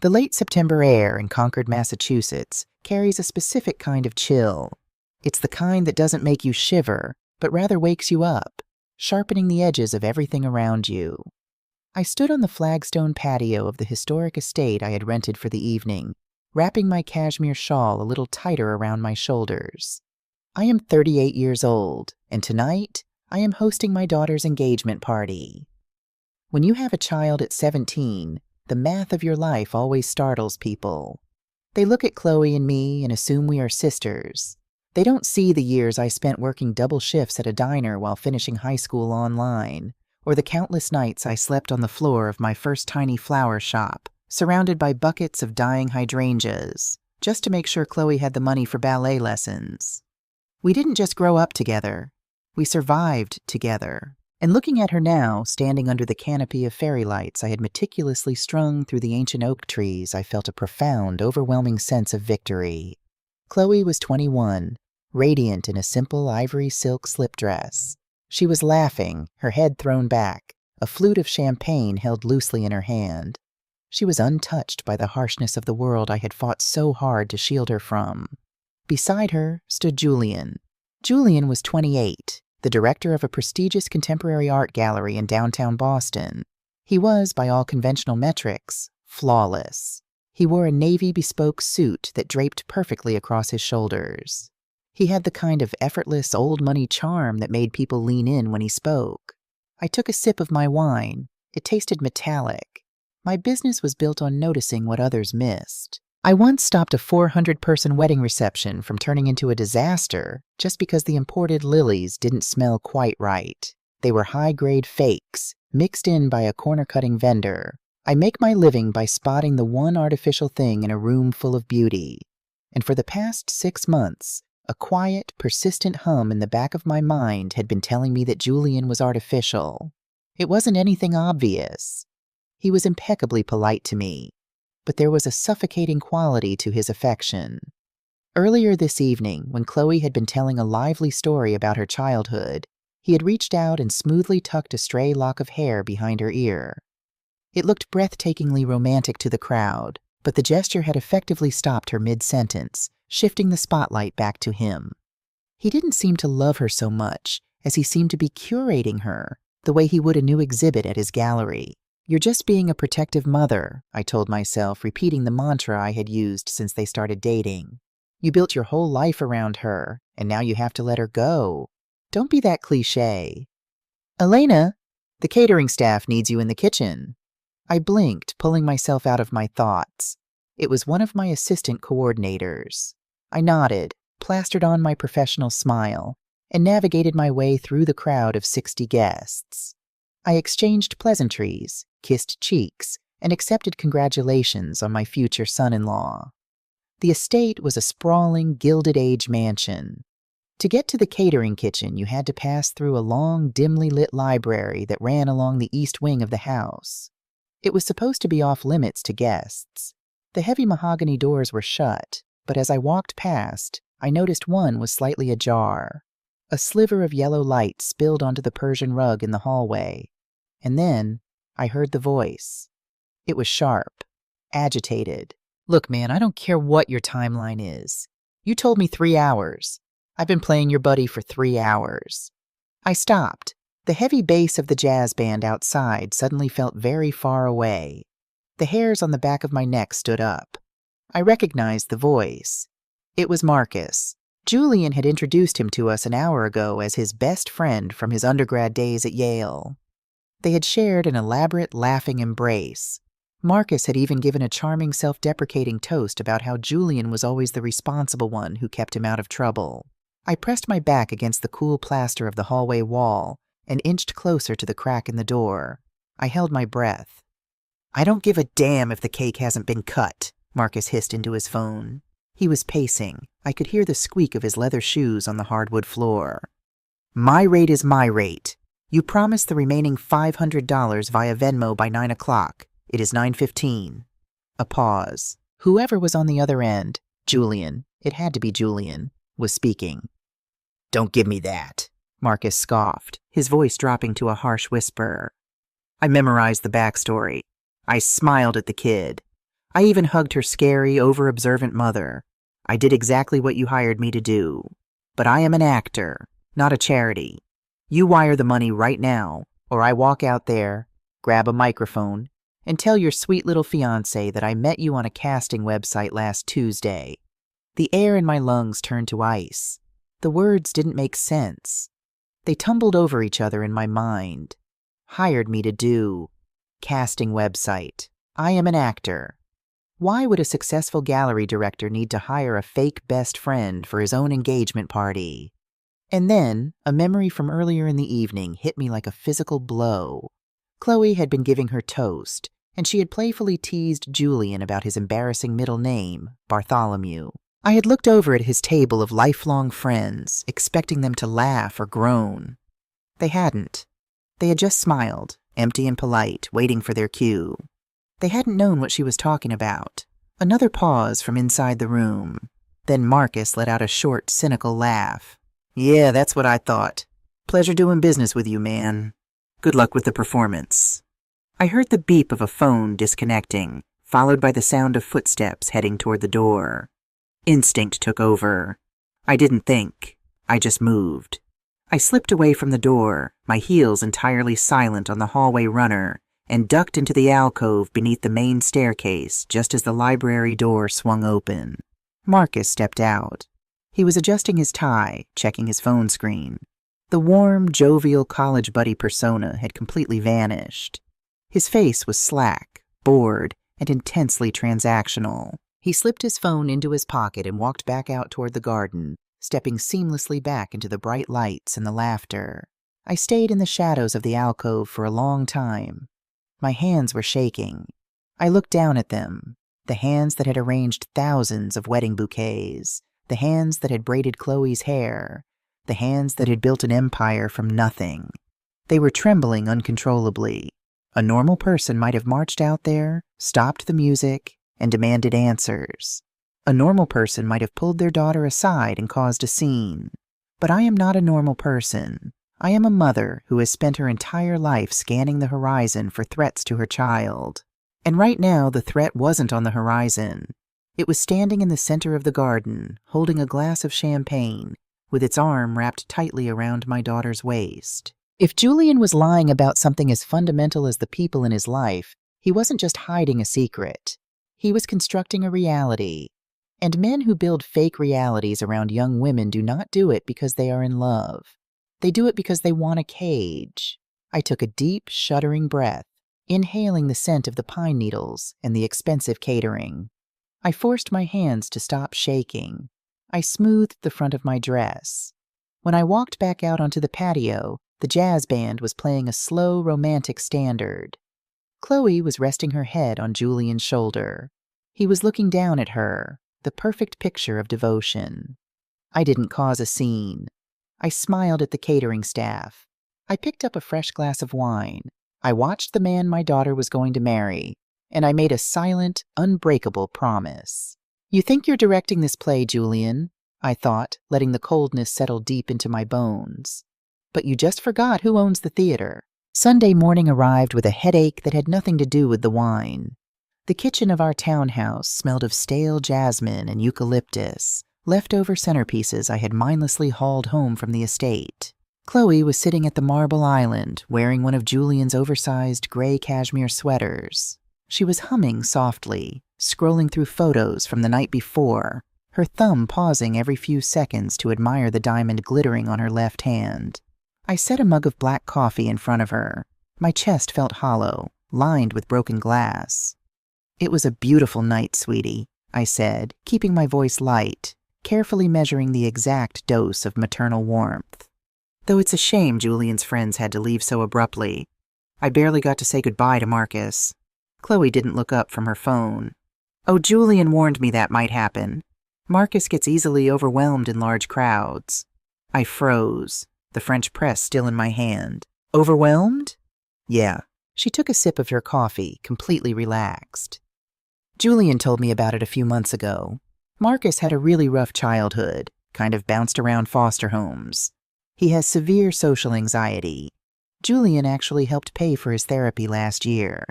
The late September air in Concord, Massachusetts, carries a specific kind of chill. It's the kind that doesn't make you shiver, but rather wakes you up, sharpening the edges of everything around you. I stood on the flagstone patio of the historic estate I had rented for the evening, wrapping my cashmere shawl a little tighter around my shoulders. I am 38 years old, and tonight I am hosting my daughter's engagement party. When you have a child at 17, the math of your life always startles people. They look at Chloe and me and assume we are sisters. They don't see the years I spent working double shifts at a diner while finishing high school online, or the countless nights I slept on the floor of my first tiny flower shop, surrounded by buckets of dying hydrangeas, just to make sure Chloe had the money for ballet lessons. We didn't just grow up together. We survived together. And looking at her now, standing under the canopy of fairy lights I had meticulously strung through the ancient oak trees, I felt a profound, overwhelming sense of victory. Chloe was 21, radiant in a simple ivory silk slip dress. She was laughing, her head thrown back, a flute of champagne held loosely in her hand. She was untouched by the harshness of the world I had fought so hard to shield her from. Beside her stood Julian. Julian was 28. The director of a prestigious contemporary art gallery in downtown Boston. He was, by all conventional metrics, flawless. He wore a navy bespoke suit that draped perfectly across his shoulders. He had the kind of effortless old money charm that made people lean in when he spoke. I took a sip of my wine. It tasted metallic. My business was built on noticing what others missed. I once stopped a 400-person wedding reception from turning into a disaster just because the imported lilies didn't smell quite right. They were high-grade fakes, mixed in by a corner-cutting vendor. I make my living by spotting the one artificial thing in a room full of beauty. And for the past 6 months, a quiet, persistent hum in the back of my mind had been telling me that Julian was artificial. It wasn't anything obvious. He was impeccably polite to me, but there was a suffocating quality to his affection. Earlier this evening, when Chloe had been telling a lively story about her childhood, he had reached out and smoothly tucked a stray lock of hair behind her ear. It looked breathtakingly romantic to the crowd, but the gesture had effectively stopped her mid-sentence, shifting the spotlight back to him. He didn't seem to love her so much as he seemed to be curating her, the way he would a new exhibit at his gallery. "You're just being a protective mother," I told myself, repeating the mantra I had used since they started dating. "You built your whole life around her, and now you have to let her go. Don't be that cliché." "Elena, the catering staff needs you in the kitchen." I blinked, pulling myself out of my thoughts. It was one of my assistant coordinators. I nodded, plastered on my professional smile, and navigated my way through the crowd of 60 guests. I exchanged pleasantries, kissed cheeks, and accepted congratulations on my future son-in-law. The estate was a sprawling, Gilded Age mansion. To get to the catering kitchen, you had to pass through a long, dimly lit library that ran along the east wing of the house. It was supposed to be off-limits to guests. The heavy mahogany doors were shut, but as I walked past, I noticed one was slightly ajar. A sliver of yellow light spilled onto the Persian rug in the hallway, and then I heard the voice. It was sharp, agitated. "Look, man, I don't care what your timeline is. You told me 3 hours. I've been playing your buddy for 3 hours." I stopped. The heavy bass of the jazz band outside suddenly felt very far away. The hairs on the back of my neck stood up. I recognized the voice. It was Marcus. Julian had introduced him to us an hour ago as his best friend from his undergrad days at Yale. They had shared an elaborate, laughing embrace. Marcus had even given a charming, self-deprecating toast about how Julian was always the responsible one who kept him out of trouble. I pressed my back against the cool plaster of the hallway wall and inched closer to the crack in the door. I held my breath. "I don't give a damn if the cake hasn't been cut," Marcus hissed into his phone. He was pacing. I could hear the squeak of his leather shoes on the hardwood floor. "My rate is my rate. You promised the remaining $500 via Venmo by 9 o'clock. It is 9:15. A pause. Whoever was on the other end, Julian, it had to be Julian, was speaking. "Don't give me that," Marcus scoffed, his voice dropping to a harsh whisper. I memorized the backstory. I smiled at the kid. I even hugged her scary, over-observant mother. I did exactly what you hired me to do. But I am an actor, not a charity. You wire the money right now, or I walk out there, grab a microphone, and tell your sweet little fiancé that I met you on a casting website last Tuesday. The air in my lungs turned to ice. The words didn't make sense. They tumbled over each other in my mind. Hired me to do. Casting website. I am an actor. Why would a successful gallery director need to hire a fake best friend for his own engagement party? And then, a memory from earlier in the evening hit me like a physical blow. Chloe had been giving her toast, and she had playfully teased Julian about his embarrassing middle name, Bartholomew. I had looked over at his table of lifelong friends, expecting them to laugh or groan. They hadn't. They had just smiled, empty and polite, waiting for their cue. They hadn't known what she was talking about. Another pause from inside the room. Then Marcus let out a short, cynical laugh. Yeah, that's what I thought. Pleasure doing business with you, man. Good luck with the performance. I heard the beep of a phone disconnecting, followed by the sound of footsteps heading toward the door. Instinct took over. I didn't think. I just moved. I slipped away from the door, my heels entirely silent on the hallway runner, and ducked into the alcove beneath the main staircase just as the library door swung open. Marcus stepped out. He was adjusting his tie, checking his phone screen. The warm, jovial college buddy persona had completely vanished. His face was slack, bored, and intensely transactional. He slipped his phone into his pocket and walked back out toward the garden, stepping seamlessly back into the bright lights and the laughter. I stayed in the shadows of the alcove for a long time. My hands were shaking. I looked down at them, the hands that had arranged thousands of wedding bouquets, the hands that had braided Chloe's hair, the hands that had built an empire from nothing. They were trembling uncontrollably. A normal person might have marched out there, stopped the music, and demanded answers. A normal person might have pulled their daughter aside and caused a scene. But I am not a normal person. I am a mother who has spent her entire life scanning the horizon for threats to her child. And right now, the threat wasn't on the horizon. It was standing in the center of the garden, holding a glass of champagne, with its arm wrapped tightly around my daughter's waist. If Julian was lying about something as fundamental as the people in his life, he wasn't just hiding a secret. He was constructing a reality. And men who build fake realities around young women do not do it because they are in love. They do it because they want a cage. I took a deep, shuddering breath, inhaling the scent of the pine needles and the expensive catering. I forced my hands to stop shaking. I smoothed the front of my dress. When I walked back out onto the patio, the jazz band was playing a slow, romantic standard. Chloe was resting her head on Julian's shoulder. He was looking down at her, the perfect picture of devotion. I didn't cause a scene. I smiled at the catering staff. I picked up a fresh glass of wine. I watched the man my daughter was going to marry, and I made a silent, unbreakable promise. You think you're directing this play, Julian, I thought, letting the coldness settle deep into my bones. But you just forgot who owns the theater. Sunday morning arrived with a headache that had nothing to do with the wine. The kitchen of our townhouse smelled of stale jasmine and eucalyptus, leftover centerpieces I had mindlessly hauled home from the estate. Chloe was sitting at the marble island, wearing one of Julian's oversized gray cashmere sweaters. She was humming softly, scrolling through photos from the night before, her thumb pausing every few seconds to admire the diamond glittering on her left hand. I set a mug of black coffee in front of her. My chest felt hollow, lined with broken glass. It was a beautiful night, sweetie, I said, keeping my voice light, carefully measuring the exact dose of maternal warmth. Though it's a shame Julian's friends had to leave so abruptly. I barely got to say goodbye to Marcus. Chloe didn't look up from her phone. Oh, Julian warned me that might happen. Marcus gets easily overwhelmed in large crowds. I froze, the French press still in my hand. Overwhelmed? Yeah. She took a sip of her coffee, completely relaxed. Julian told me about it a few months ago. Marcus had a really rough childhood, kind of bounced around foster homes. He has severe social anxiety. Julian actually helped pay for his therapy last year.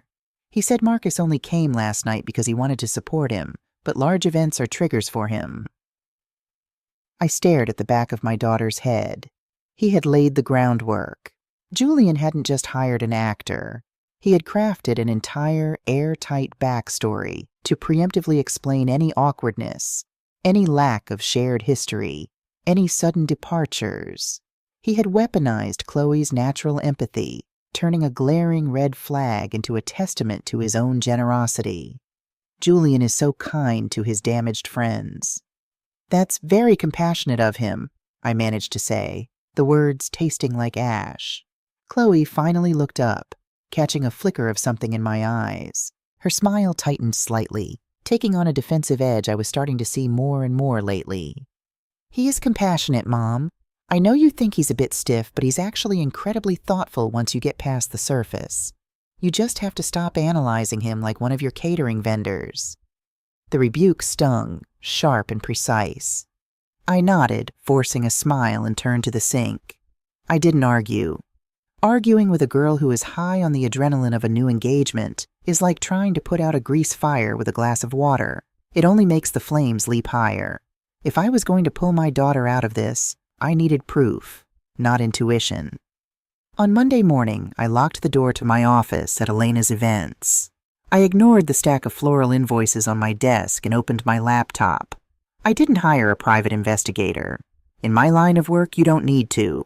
He said Marcus only came last night because he wanted to support him, but large events are triggers for him. I stared at the back of my daughter's head. He had laid the groundwork. Julian hadn't just hired an actor. He had crafted an entire airtight backstory to preemptively explain any awkwardness, any lack of shared history, any sudden departures. He had weaponized Chloe's natural empathy, turning a glaring red flag into a testament to his own generosity. Julian is so kind to his damaged friends. That's very compassionate of him, I managed to say, the words tasting like ash. Chloe finally looked up, catching a flicker of something in my eyes. Her smile tightened slightly, taking on a defensive edge I was starting to see more and more lately. He is compassionate, Mom. I know you think he's a bit stiff, but he's actually incredibly thoughtful once you get past the surface. You just have to stop analyzing him like one of your catering vendors. The rebuke stung, sharp and precise. I nodded, forcing a smile, and turned to the sink. I didn't argue. Arguing with a girl who is high on the adrenaline of a new engagement is like trying to put out a grease fire with a glass of water. It only makes the flames leap higher. If I was going to pull my daughter out of this, I needed proof, not intuition. On Monday morning, I locked the door to my office at Elena's events. I ignored the stack of floral invoices on my desk and opened my laptop. I didn't hire a private investigator. In my line of work, you don't need to.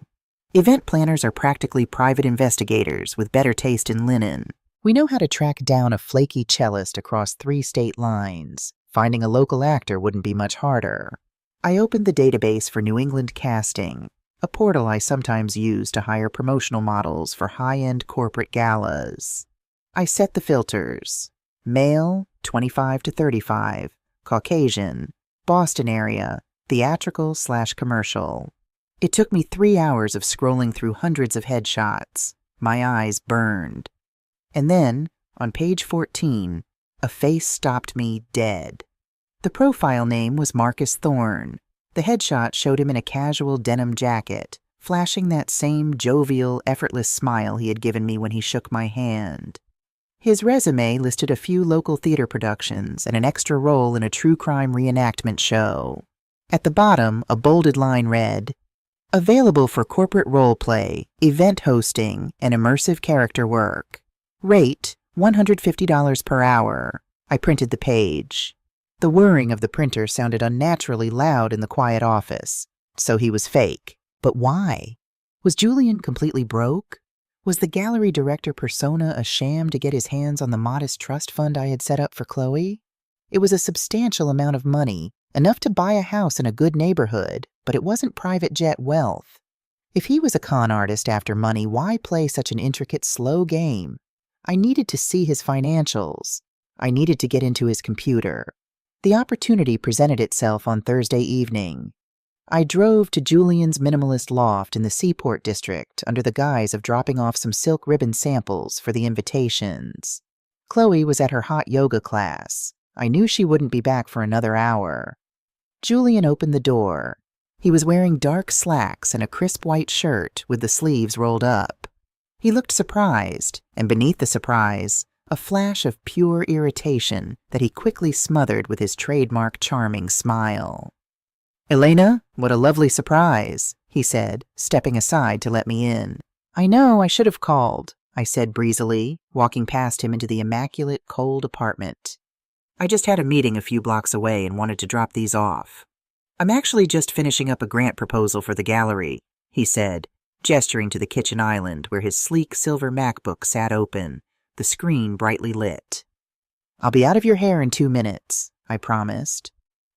Event planners are practically private investigators with better taste in linen. We know how to track down a flaky cellist across 3 state lines. Finding a local actor wouldn't be much harder. I opened the database for New England Casting, a portal I sometimes use to hire promotional models for high-end corporate galas. I set the filters. Male, 25 to 35, Caucasian, Boston area, theatrical/commercial. It took me 3 hours of scrolling through hundreds of headshots. My eyes burned. And then, on page 14, a face stopped me dead. The profile name was Marcus Thorne. The headshot showed him in a casual denim jacket, flashing that same jovial, effortless smile he had given me when he shook my hand. His resume listed a few local theater productions and an extra role in a true crime reenactment show. At the bottom, a bolded line read, "Available for corporate role play, event hosting, and immersive character work. Rate, $150 per hour." I printed the page. The whirring of the printer sounded unnaturally loud in the quiet office. So he was fake. But why? Was Julian completely broke? Was the gallery director persona a sham to get his hands on the modest trust fund I had set up for Chloe? It was a substantial amount of money, enough to buy a house in a good neighborhood, but it wasn't private jet wealth. If he was a con artist after money, why play such an intricate, slow game? I needed to see his financials. I needed to get into his computer. The opportunity presented itself on Thursday evening. I drove to Julian's minimalist loft in the Seaport district under the guise of dropping off some silk ribbon samples for the invitations. Chloe was at her hot yoga class. I knew she wouldn't be back for another hour. Julian opened the door. He was wearing dark slacks and a crisp white shirt with the sleeves rolled up. He looked surprised, and beneath the surprise, a flash of pure irritation that he quickly smothered with his trademark charming smile. "Elena, what a lovely surprise," he said, stepping aside to let me in. "I know, I should have called," I said breezily, walking past him into the immaculate, cold apartment. "I just had a meeting a few blocks away and wanted to drop these off. I'm actually just finishing up a grant proposal for the gallery," he said, gesturing to the kitchen island where his sleek silver MacBook sat open, the screen brightly lit. "I'll be out of your hair in 2 minutes," I promised.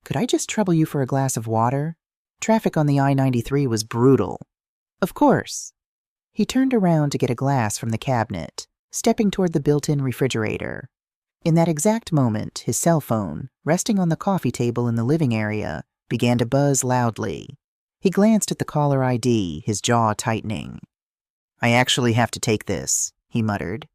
"Could I just trouble you for a glass of water? Traffic on the I-93 was brutal." "Of course." He turned around to get a glass from the cabinet, stepping toward the built-in refrigerator. In that exact moment, his cell phone, resting on the coffee table in the living area, began to buzz loudly. He glanced at the caller ID, his jaw tightening. "I actually have to take this," he muttered.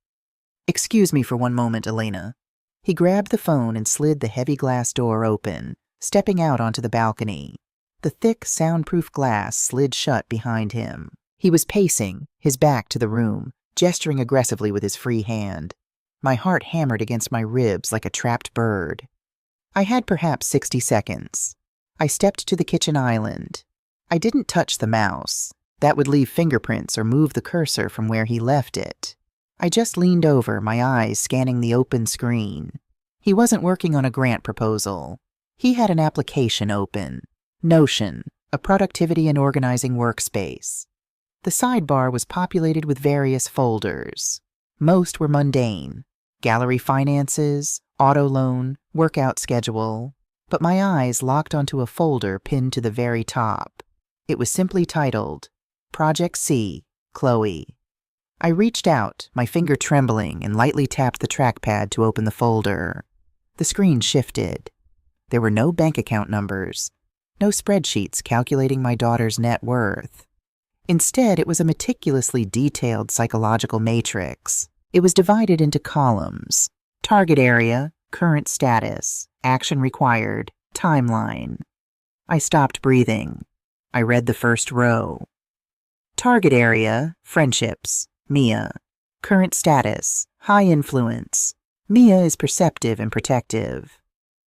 "Excuse me for one moment, Elena." He grabbed the phone and slid the heavy glass door open, stepping out onto the balcony. The thick, soundproof glass slid shut behind him. He was pacing, his back to the room, gesturing aggressively with his free hand. My heart hammered against my ribs like a trapped bird. I had perhaps 60 seconds. I stepped to the kitchen island. I didn't touch the mouse. That would leave fingerprints or move the cursor from where he left it. I just leaned over, my eyes scanning the open screen. He wasn't working on a grant proposal. He had an application open. Notion, a productivity and organizing workspace. The sidebar was populated with various folders. Most were mundane. Gallery finances, auto loan, workout schedule. But my eyes locked onto a folder pinned to the very top. It was simply titled, Project C, Chloe. I reached out, my finger trembling, and lightly tapped the trackpad to open the folder. The screen shifted. There were no bank account numbers, no spreadsheets calculating my daughter's net worth. Instead, it was a meticulously detailed psychological matrix. It was divided into columns: target area, current status, action required, timeline. I stopped breathing. I read the first row. Target area, friendships, Mia. Current status, high influence. Mia is perceptive and protective.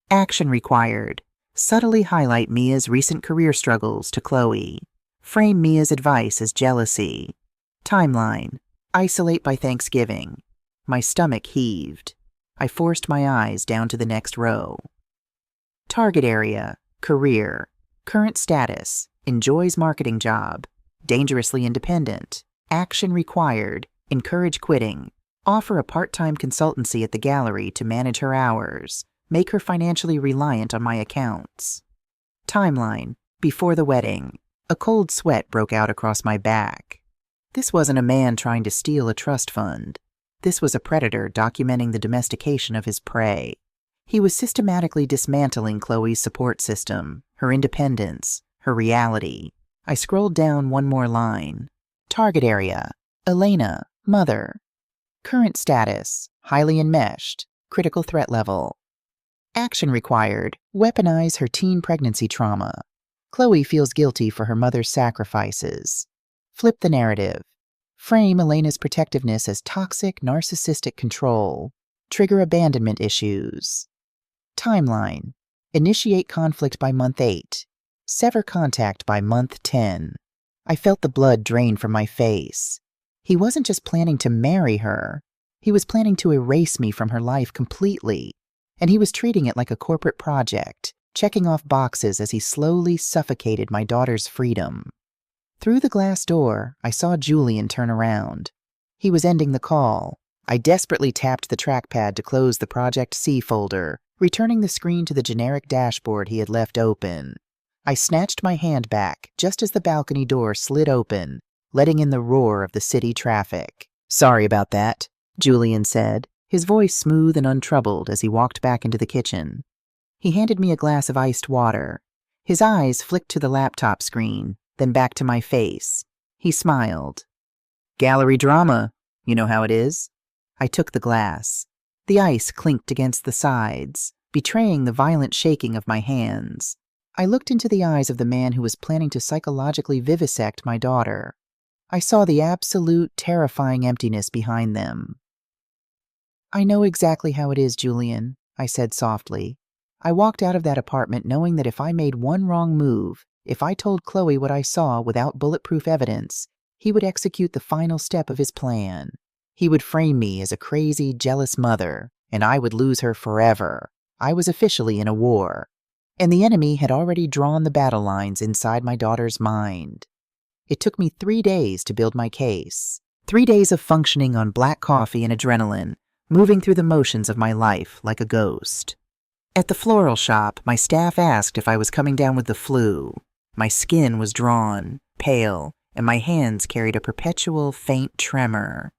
Action required, subtly highlight Mia's recent career struggles to Chloe. Frame Mia's advice as jealousy. Timeline, isolate by Thanksgiving. My stomach heaved. I forced my eyes down to the next row. Target area, career. Current status, enjoys marketing job. Dangerously independent. Action required, encourage quitting. Offer a part-time consultancy at the gallery to manage her hours. Make her financially reliant on my accounts. Timeline, before the wedding. A cold sweat broke out across my back. This wasn't a man trying to steal a trust fund. This was a predator documenting the domestication of his prey. He was systematically dismantling Chloe's support system, her independence, her reality. I scrolled down one more line. Target area, Elena, mother. Current status, highly enmeshed, critical threat level. Action required, weaponize her teen pregnancy trauma. Chloe feels guilty for her mother's sacrifices. Flip the narrative. Frame Elena's protectiveness as toxic, narcissistic control. Trigger abandonment issues. Timeline. Initiate conflict by month 8. Sever contact by month 10. I felt the blood drain from my face. He wasn't just planning to marry her. He was planning to erase me from her life completely. And he was treating it like a corporate project, checking off boxes as he slowly suffocated my daughter's freedom. Through the glass door, I saw Julian turn around. He was ending the call. I desperately tapped the trackpad to close the Project C folder, returning the screen to the generic dashboard he had left open. I snatched my hand back just as the balcony door slid open, letting in the roar of the city traffic. "Sorry about that," Julian said, his voice smooth and untroubled as he walked back into the kitchen. He handed me a glass of iced water. His eyes flicked to the laptop screen, then back to my face. He smiled. "Gallery drama. You know how it is." I took the glass. The ice clinked against the sides, betraying the violent shaking of my hands. I looked into the eyes of the man who was planning to psychologically vivisect my daughter. I saw the absolute, terrifying emptiness behind them. "I know exactly how it is, Julian," I said softly. I walked out of that apartment knowing that if I made one wrong move, if I told Chloe what I saw without bulletproof evidence, he would execute the final step of his plan. He would frame me as a crazy, jealous mother, and I would lose her forever. I was officially in a war. And the enemy had already drawn the battle lines inside my daughter's mind. It took me 3 days to build my case. 3 days of functioning on black coffee and adrenaline, moving through the motions of my life like a ghost. At the floral shop, my staff asked if I was coming down with the flu. My skin was drawn, pale, and my hands carried a perpetual, faint tremor.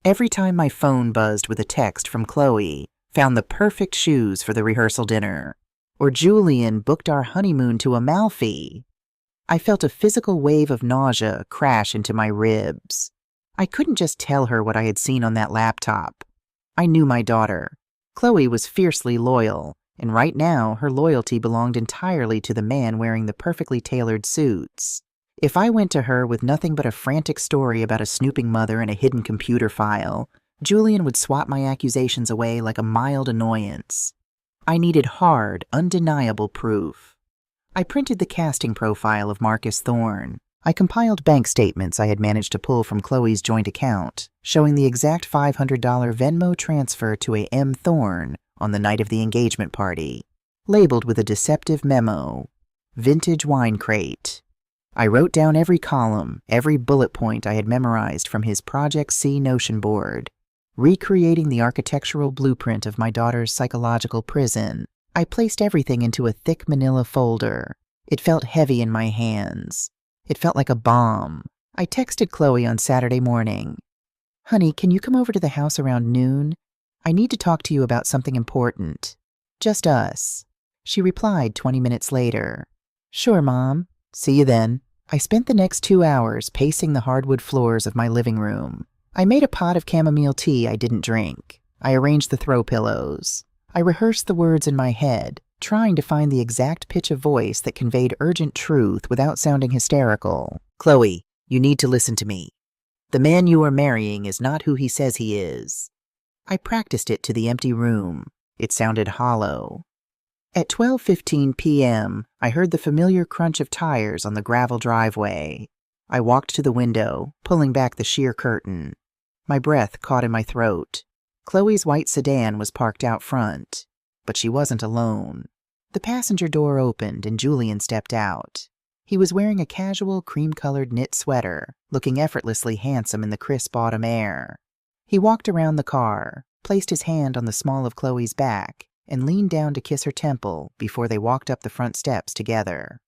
Every time my phone buzzed with a text from Chloe, "Found the perfect shoes for the rehearsal dinner," or "Julian booked our honeymoon to Amalfi," I felt a physical wave of nausea crash into my ribs. I couldn't just tell her what I had seen on that laptop. I knew my daughter. Chloe was fiercely loyal, and right now her loyalty belonged entirely to the man wearing the perfectly tailored suits. If I went to her with nothing but a frantic story about a snooping mother and a hidden computer file, Julian would swat my accusations away like a mild annoyance. I needed hard, undeniable proof. I printed the casting profile of Marcus Thorne. I compiled bank statements I had managed to pull from Chloe's joint account, showing the exact $500 Venmo transfer to a M. Thorne on the night of the engagement party, labeled with a deceptive memo, "Vintage Wine Crate." I wrote down every column, every bullet point I had memorized from his Project C Notion board, recreating the architectural blueprint of my daughter's psychological prison. I placed everything into a thick manila folder. It felt heavy in my hands. It felt like a bomb. I texted Chloe on Saturday morning. "Honey, can you come over to the house around noon? I need to talk to you about something important. Just us." She replied 20 minutes later. "Sure, Mom. See you then." I spent the next 2 hours pacing the hardwood floors of my living room. I made a pot of chamomile tea I didn't drink. I arranged the throw pillows. I rehearsed the words in my head, trying to find the exact pitch of voice that conveyed urgent truth without sounding hysterical. "Chloe, you need to listen to me. The man you are marrying is not who he says he is." I practiced it to the empty room. It sounded hollow. At 12:15 p.m., I heard the familiar crunch of tires on the gravel driveway. I walked to the window, pulling back the sheer curtain. My breath caught in my throat. Chloe's white sedan was parked out front, but she wasn't alone. The passenger door opened and Julian stepped out. He was wearing a casual cream-colored knit sweater, looking effortlessly handsome in the crisp autumn air. He walked around the car, placed his hand on the small of Chloe's back, and leaned down to kiss her temple before they walked up the front steps together.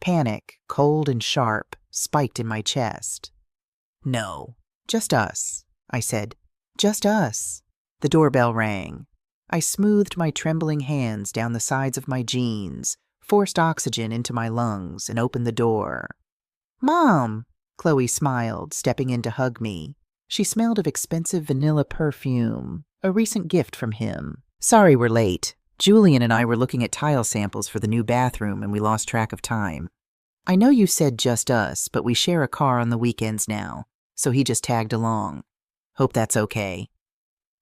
Panic, cold and sharp, spiked in my chest. "No, just us," I said. "Just us." The doorbell rang. I smoothed my trembling hands down the sides of my jeans, forced oxygen into my lungs, and opened the door. "Mom!" Chloe smiled, stepping in to hug me. She smelled of expensive vanilla perfume, a recent gift from him. "Sorry we're late. Julian and I were looking at tile samples for the new bathroom and we lost track of time. I know you said just us, but we share a car on the weekends now, so he just tagged along. Hope that's okay."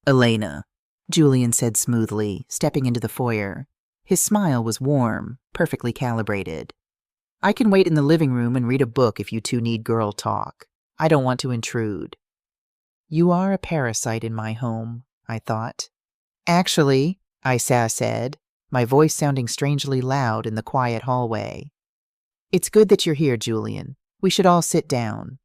"Elena," Julian said smoothly, stepping into the foyer. His smile was warm, perfectly calibrated. "I can wait in the living room and read a book if you two need girl talk. I don't want to intrude." "You are a parasite in my home," I thought. "Actually," I said, my voice sounding strangely loud in the quiet hallway. "It's good that you're here, Julian. We should all sit down."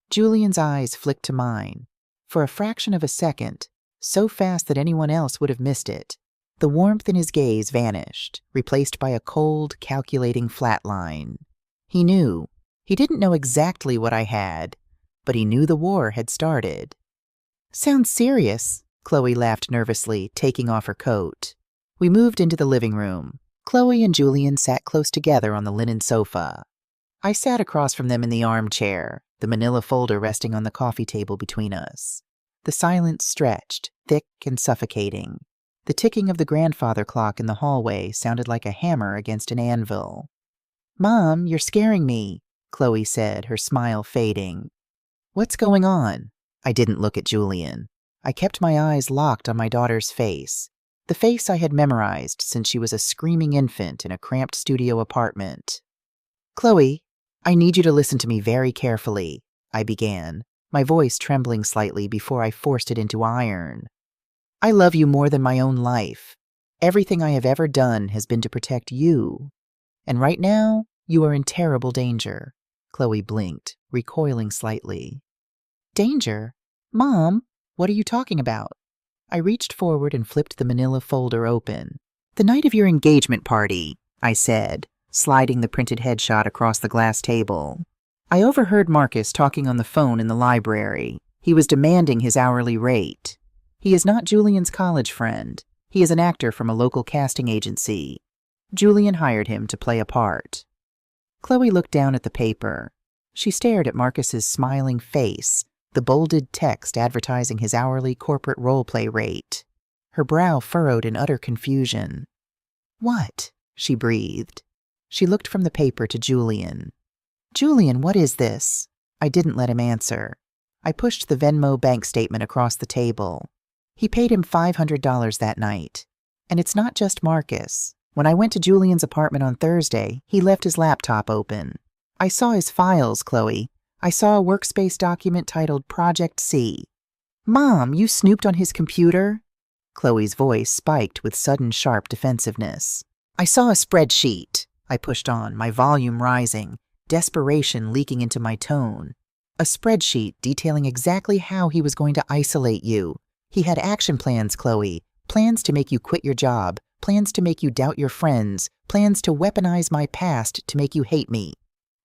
Julian's eyes flicked to mine. For a fraction of a second, so fast that anyone else would have missed it, the warmth in his gaze vanished, replaced by a cold, calculating flatline. He knew. He didn't know exactly what I had, but he knew the war had started. "Sounds serious," Chloe laughed nervously, taking off her coat. We moved into the living room. Chloe and Julian sat close together on the linen sofa. I sat across from them in the armchair, the manila folder resting on the coffee table between us. The silence stretched, thick and suffocating. The ticking of the grandfather clock in the hallway sounded like a hammer against an anvil. "Mom, you're scaring me," Chloe said, her smile fading. "What's going on?" I didn't look at Julian. I kept my eyes locked on my daughter's face, the face I had memorized since she was a screaming infant in a cramped studio apartment. "Chloe, I need you to listen to me very carefully," I began, my voice trembling slightly before I forced it into iron. "I love you more than my own life. Everything I have ever done has been to protect you. And right now, you are in terrible danger." Chloe blinked, recoiling slightly. "Danger? Mom, what are you talking about?" I reached forward and flipped the manila folder open. "The night of your engagement party," I said, sliding the printed headshot across the glass table. "I overheard Marcus talking on the phone in the library. He was demanding his hourly rate. He is not Julian's college friend. He is an actor from a local casting agency. Julian hired him to play a part." Chloe looked down at the paper. She stared at Marcus's smiling face, the bolded text advertising his hourly corporate role-play rate. Her brow furrowed in utter confusion. "What?" she breathed. She looked from the paper to Julian. "Julian, what is this?" I didn't let him answer. I pushed the Venmo bank statement across the table. He paid him $500 that night. And it's not just Marcus. When I went to Julian's apartment on Thursday, he left his laptop open. I saw his files, Chloe. I saw a workspace document titled Project C. Mom, you snooped on his computer? Chloe's voice spiked with sudden sharp defensiveness. I saw a spreadsheet. I pushed on, my volume rising, desperation leaking into my tone. A spreadsheet detailing exactly how he was going to isolate you. He had action plans, Chloe. Plans to make you quit your job. Plans to make you doubt your friends. Plans to weaponize my past to make you hate me.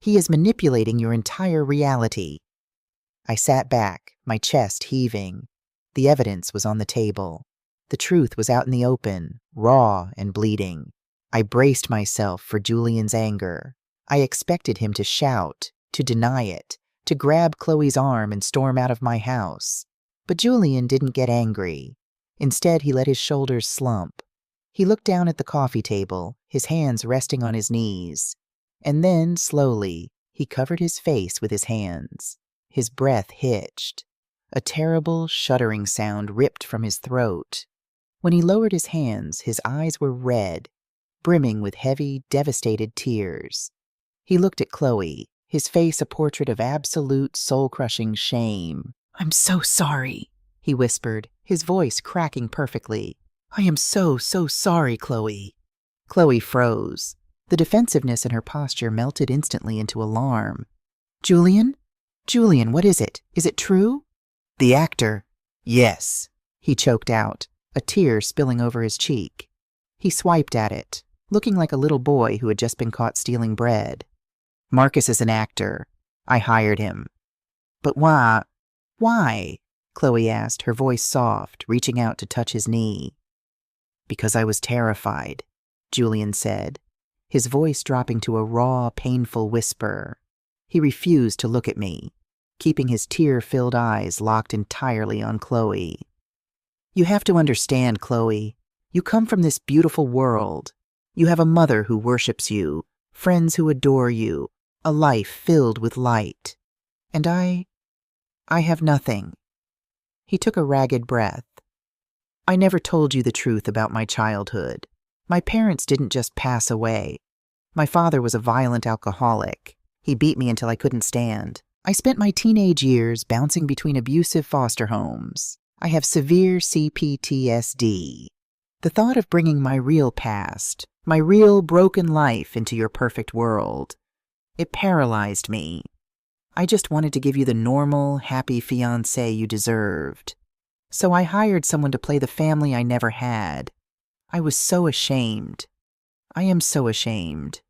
He is manipulating your entire reality. I sat back, my chest heaving. The evidence was on the table. The truth was out in the open, raw and bleeding. I braced myself for Julian's anger. I expected him to shout, to deny it, to grab Chloe's arm and storm out of my house. But Julian didn't get angry. Instead, he let his shoulders slump. He looked down at the coffee table, his hands resting on his knees. And then, slowly, he covered his face with his hands. His breath hitched. A terrible, shuddering sound ripped from his throat. When he lowered his hands, his eyes were red, brimming with heavy, devastated tears. He looked at Chloe, his face a portrait of absolute, soul-crushing shame. "I'm so sorry," he whispered, his voice cracking perfectly. "I am so sorry, Chloe." Chloe froze. The defensiveness in her posture melted instantly into alarm. "Julian? Julian, what is it? Is it true?" "The actor." "Yes," he choked out, a tear spilling over his cheek. He swiped at it, looking like a little boy who had just been caught stealing bread. "Marcus is an actor. I hired him." "But why? Why?" Chloe asked, her voice soft, reaching out to touch his knee. "Because I was terrified," Julian said, his voice dropping to a raw, painful whisper. He refused to look at me, keeping his tear-filled eyes locked entirely on Chloe. "You have to understand, Chloe. You come from this beautiful world. You have a mother who worships you, friends who adore you, a life filled with light. And I have nothing." He took a ragged breath. "I never told you the truth about my childhood. My parents didn't just pass away. My father was a violent alcoholic. He beat me until I couldn't stand. I spent my teenage years bouncing between abusive foster homes. I have severe CPTSD. The thought of bringing my real past, my real broken life into your perfect world, it paralyzed me. I just wanted to give you the normal, happy fiancé you deserved. So I hired someone to play the family I never had. I was so ashamed. I am so ashamed."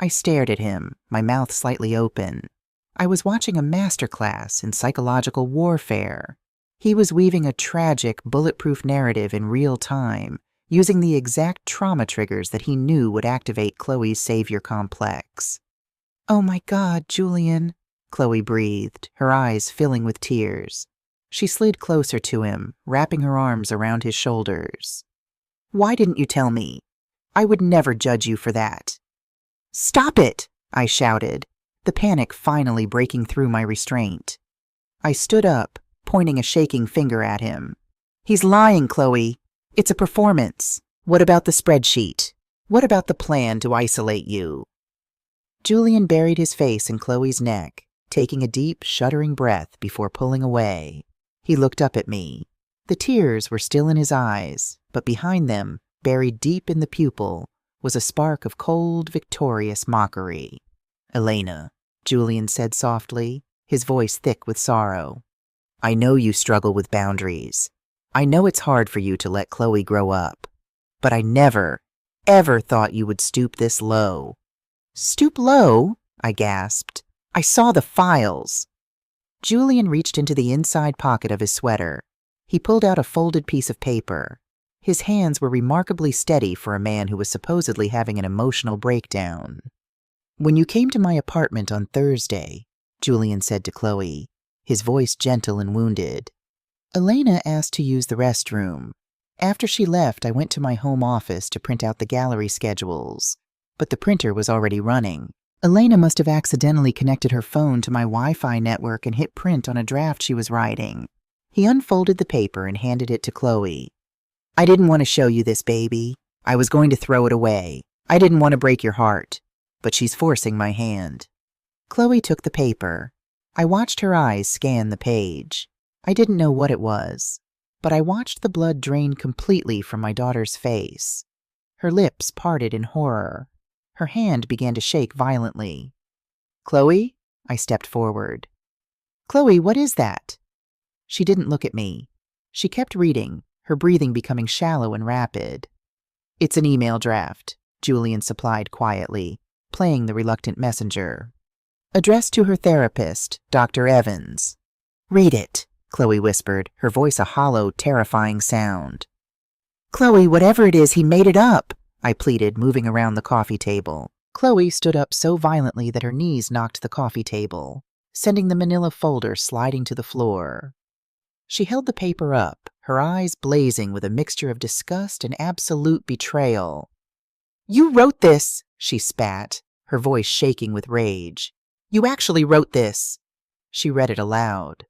I stared at him, my mouth slightly open. I was watching a masterclass in psychological warfare. He was weaving a tragic, bulletproof narrative in real time, using the exact trauma triggers that he knew would activate Chloe's savior complex. "Oh my God, Julian," Chloe breathed, her eyes filling with tears. She slid closer to him, wrapping her arms around his shoulders. "Why didn't you tell me? I would never judge you for that." "Stop it!" I shouted, the panic finally breaking through my restraint. I stood up, pointing a shaking finger at him. "He's lying, Chloe. It's a performance. What about the spreadsheet? What about the plan to isolate you?" Julian buried his face in Chloe's neck, taking a deep, shuddering breath before pulling away. He looked up at me. The tears were still in his eyes, but behind them, buried deep in the pupil, was a spark of cold, victorious mockery. "Elena," Julian said softly, his voice thick with sorrow. "I know you struggle with boundaries. I know it's hard for you to let Chloe grow up. But I never, ever thought you would stoop this low." "Stoop low?" I gasped. "I saw the files." Julian reached into the inside pocket of his sweater. He pulled out a folded piece of paper. His hands were remarkably steady for a man who was supposedly having an emotional breakdown. "When you came to my apartment on Thursday," Julian said to Chloe, his voice gentle and wounded, "Elena asked to use the restroom. After she left, I went to my home office to print out the gallery schedules, but the printer was already running. Elena must have accidentally connected her phone to my Wi-Fi network and hit print on a draft she was writing. He unfolded the paper and handed it to Chloe. I didn't want to show you this, baby. I was going to throw it away. I didn't want to break your heart. But she's forcing my hand. Chloe took the paper. I watched her eyes scan the page. I didn't know what it was, but I watched the blood drain completely from my daughter's face. Her lips parted in horror. Her hand began to shake violently. Chloe? I stepped forward. Chloe, what is that? She didn't look at me. She kept reading, her breathing becoming shallow and rapid. It's an email draft, Julian supplied quietly, playing the reluctant messenger. Addressed to her therapist, Dr. Evans. Read it, Chloe whispered, her voice a hollow, terrifying sound. Chloe, whatever it is, he made it up, I pleaded, moving around the coffee table. Chloe stood up so violently that her knees knocked the coffee table, sending the manila folder sliding to the floor. She held the paper up, her eyes blazing with a mixture of disgust and absolute betrayal. You wrote this, she spat, her voice shaking with rage. You actually wrote this. She read it aloud.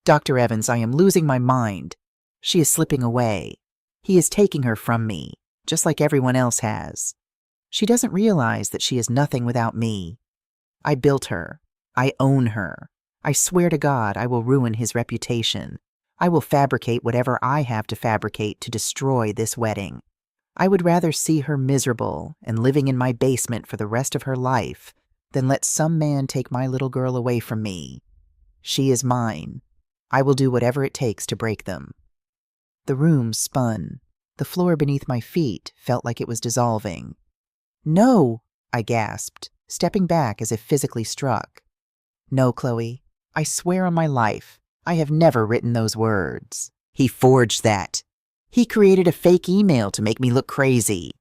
Dr. Evans, I am losing my mind. She is slipping away. He is taking her from me, just like everyone else has. She doesn't realize that she is nothing without me. I built her. I own her. I swear to God I will ruin his reputation. I will fabricate whatever I have to fabricate to destroy this wedding. I would rather see her miserable and living in my basement for the rest of her life than let some man take my little girl away from me. She is mine. I will do whatever it takes to break them. The room spun. The floor beneath my feet felt like it was dissolving. No, I gasped, stepping back as if physically struck. No, Chloe, I swear on my life, I have never written those words. He forged that. He created a fake email to make me look crazy.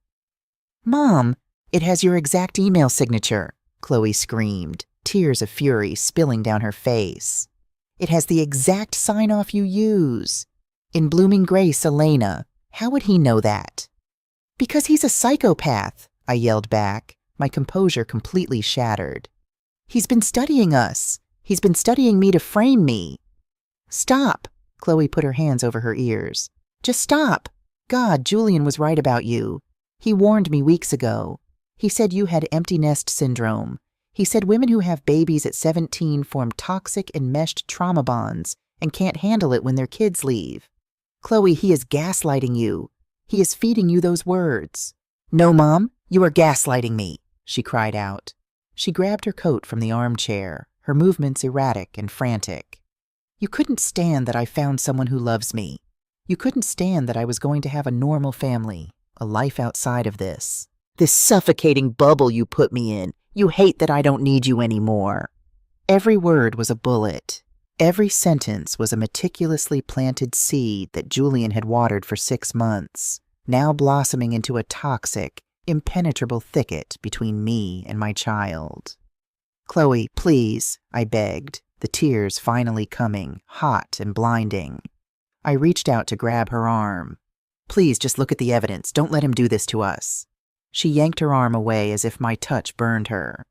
Mom, it has your exact email signature, Chloe screamed, tears of fury spilling down her face. It has the exact sign-off you use. In Blooming Grace, Elena. How would he know that? Because he's a psychopath, I yelled back, my composure completely shattered. He's been studying us. He's been studying me to frame me. Stop, Chloe put her hands over her ears. Just stop. God, Julian was right about you. He warned me weeks ago. He said you had empty nest syndrome. He said women who have babies at 17 form toxic enmeshed trauma bonds and can't handle it when their kids leave. Chloe, he is gaslighting you. He is feeding you those words. No, Mom, you are gaslighting me, she cried out. She grabbed her coat from the armchair, her movements erratic and frantic. You couldn't stand that I found someone who loves me. You couldn't stand that I was going to have a normal family, a life outside of this. This suffocating bubble you put me in. You hate that I don't need you anymore. Every word was a bullet. Every sentence was a meticulously planted seed that Julian had watered for 6 months, now blossoming into a toxic, impenetrable thicket between me and my child. Chloe, please, I begged, the tears finally coming, hot and blinding. I reached out to grab her arm. Please just look at the evidence. Don't let him do this to us. She yanked her arm away as if my touch burned her.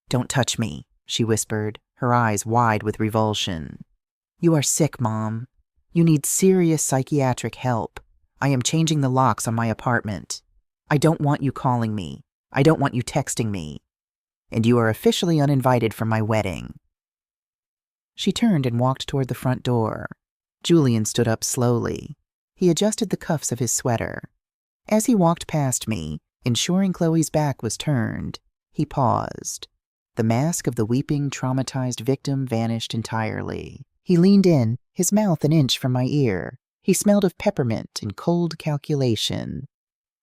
Don't touch me, she whispered, her eyes wide with revulsion. You are sick, Mom. You need serious psychiatric help. I am changing the locks on my apartment. I don't want you calling me. I don't want you texting me. And you are officially uninvited from my wedding. She turned and walked toward the front door. Julian stood up slowly. He adjusted the cuffs of his sweater. As he walked past me, ensuring Chloe's back was turned, he paused. The mask of the weeping, traumatized victim vanished entirely. He leaned in, his mouth an inch from my ear. He smelled of peppermint and cold calculation.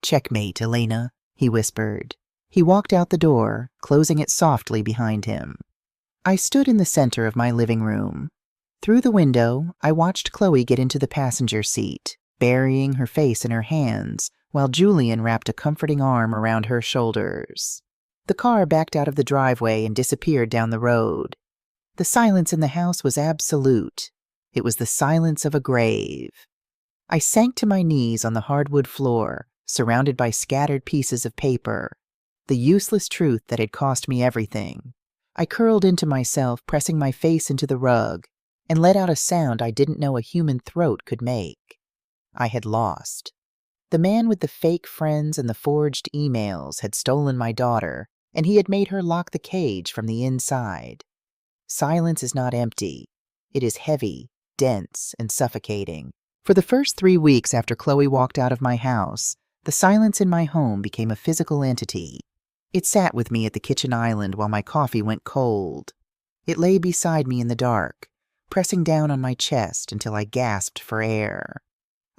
Checkmate, Elena, he whispered. He walked out the door, closing it softly behind him. I stood in the center of my living room. Through the window, I watched Chloe get into the passenger seat, burying her face in her hands, while Julian wrapped a comforting arm around her shoulders. The car backed out of the driveway and disappeared down the road. The silence in the house was absolute. It was the silence of a grave. I sank to my knees on the hardwood floor, surrounded by scattered pieces of paper. the useless truth that had cost me everything. I curled into myself, pressing my face into the rug, and let out a sound I didn't know a human throat could make. I had lost. The man with the fake friends and the forged emails had stolen my daughter, and he had made her lock the cage from the inside. Silence is not empty. It is heavy, dense, and suffocating. For the first 3 weeks after Chloe walked out of my house, the silence in my home became a physical entity. It sat with me at the kitchen island while my coffee went cold. It lay beside me in the dark, pressing down on my chest until I gasped for air.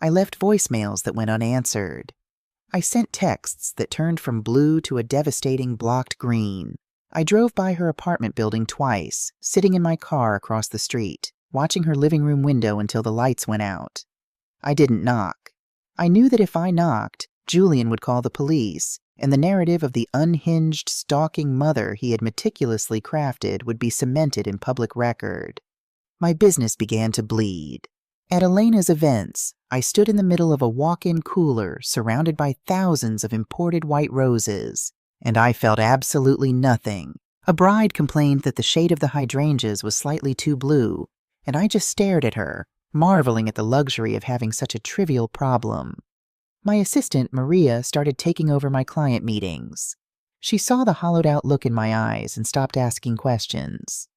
I left voicemails that went unanswered. I sent texts that turned from blue to a devastating blocked green. I drove by her apartment building twice, sitting in my car across the street, watching her living room window until the lights went out. I didn't knock. I knew that if I knocked, Julian would call the police, and the narrative of the unhinged, stalking mother he had meticulously crafted would be cemented in public record. My business began to bleed. At Elena's events, I stood in the middle of a walk-in cooler surrounded by thousands of imported white roses, and I felt absolutely nothing. A bride complained that the shade of the hydrangeas was slightly too blue, and I just stared at her, marveling at the luxury of having such a trivial problem. My assistant, Maria, started taking over my client meetings. She saw the hollowed-out look in my eyes and stopped asking questions.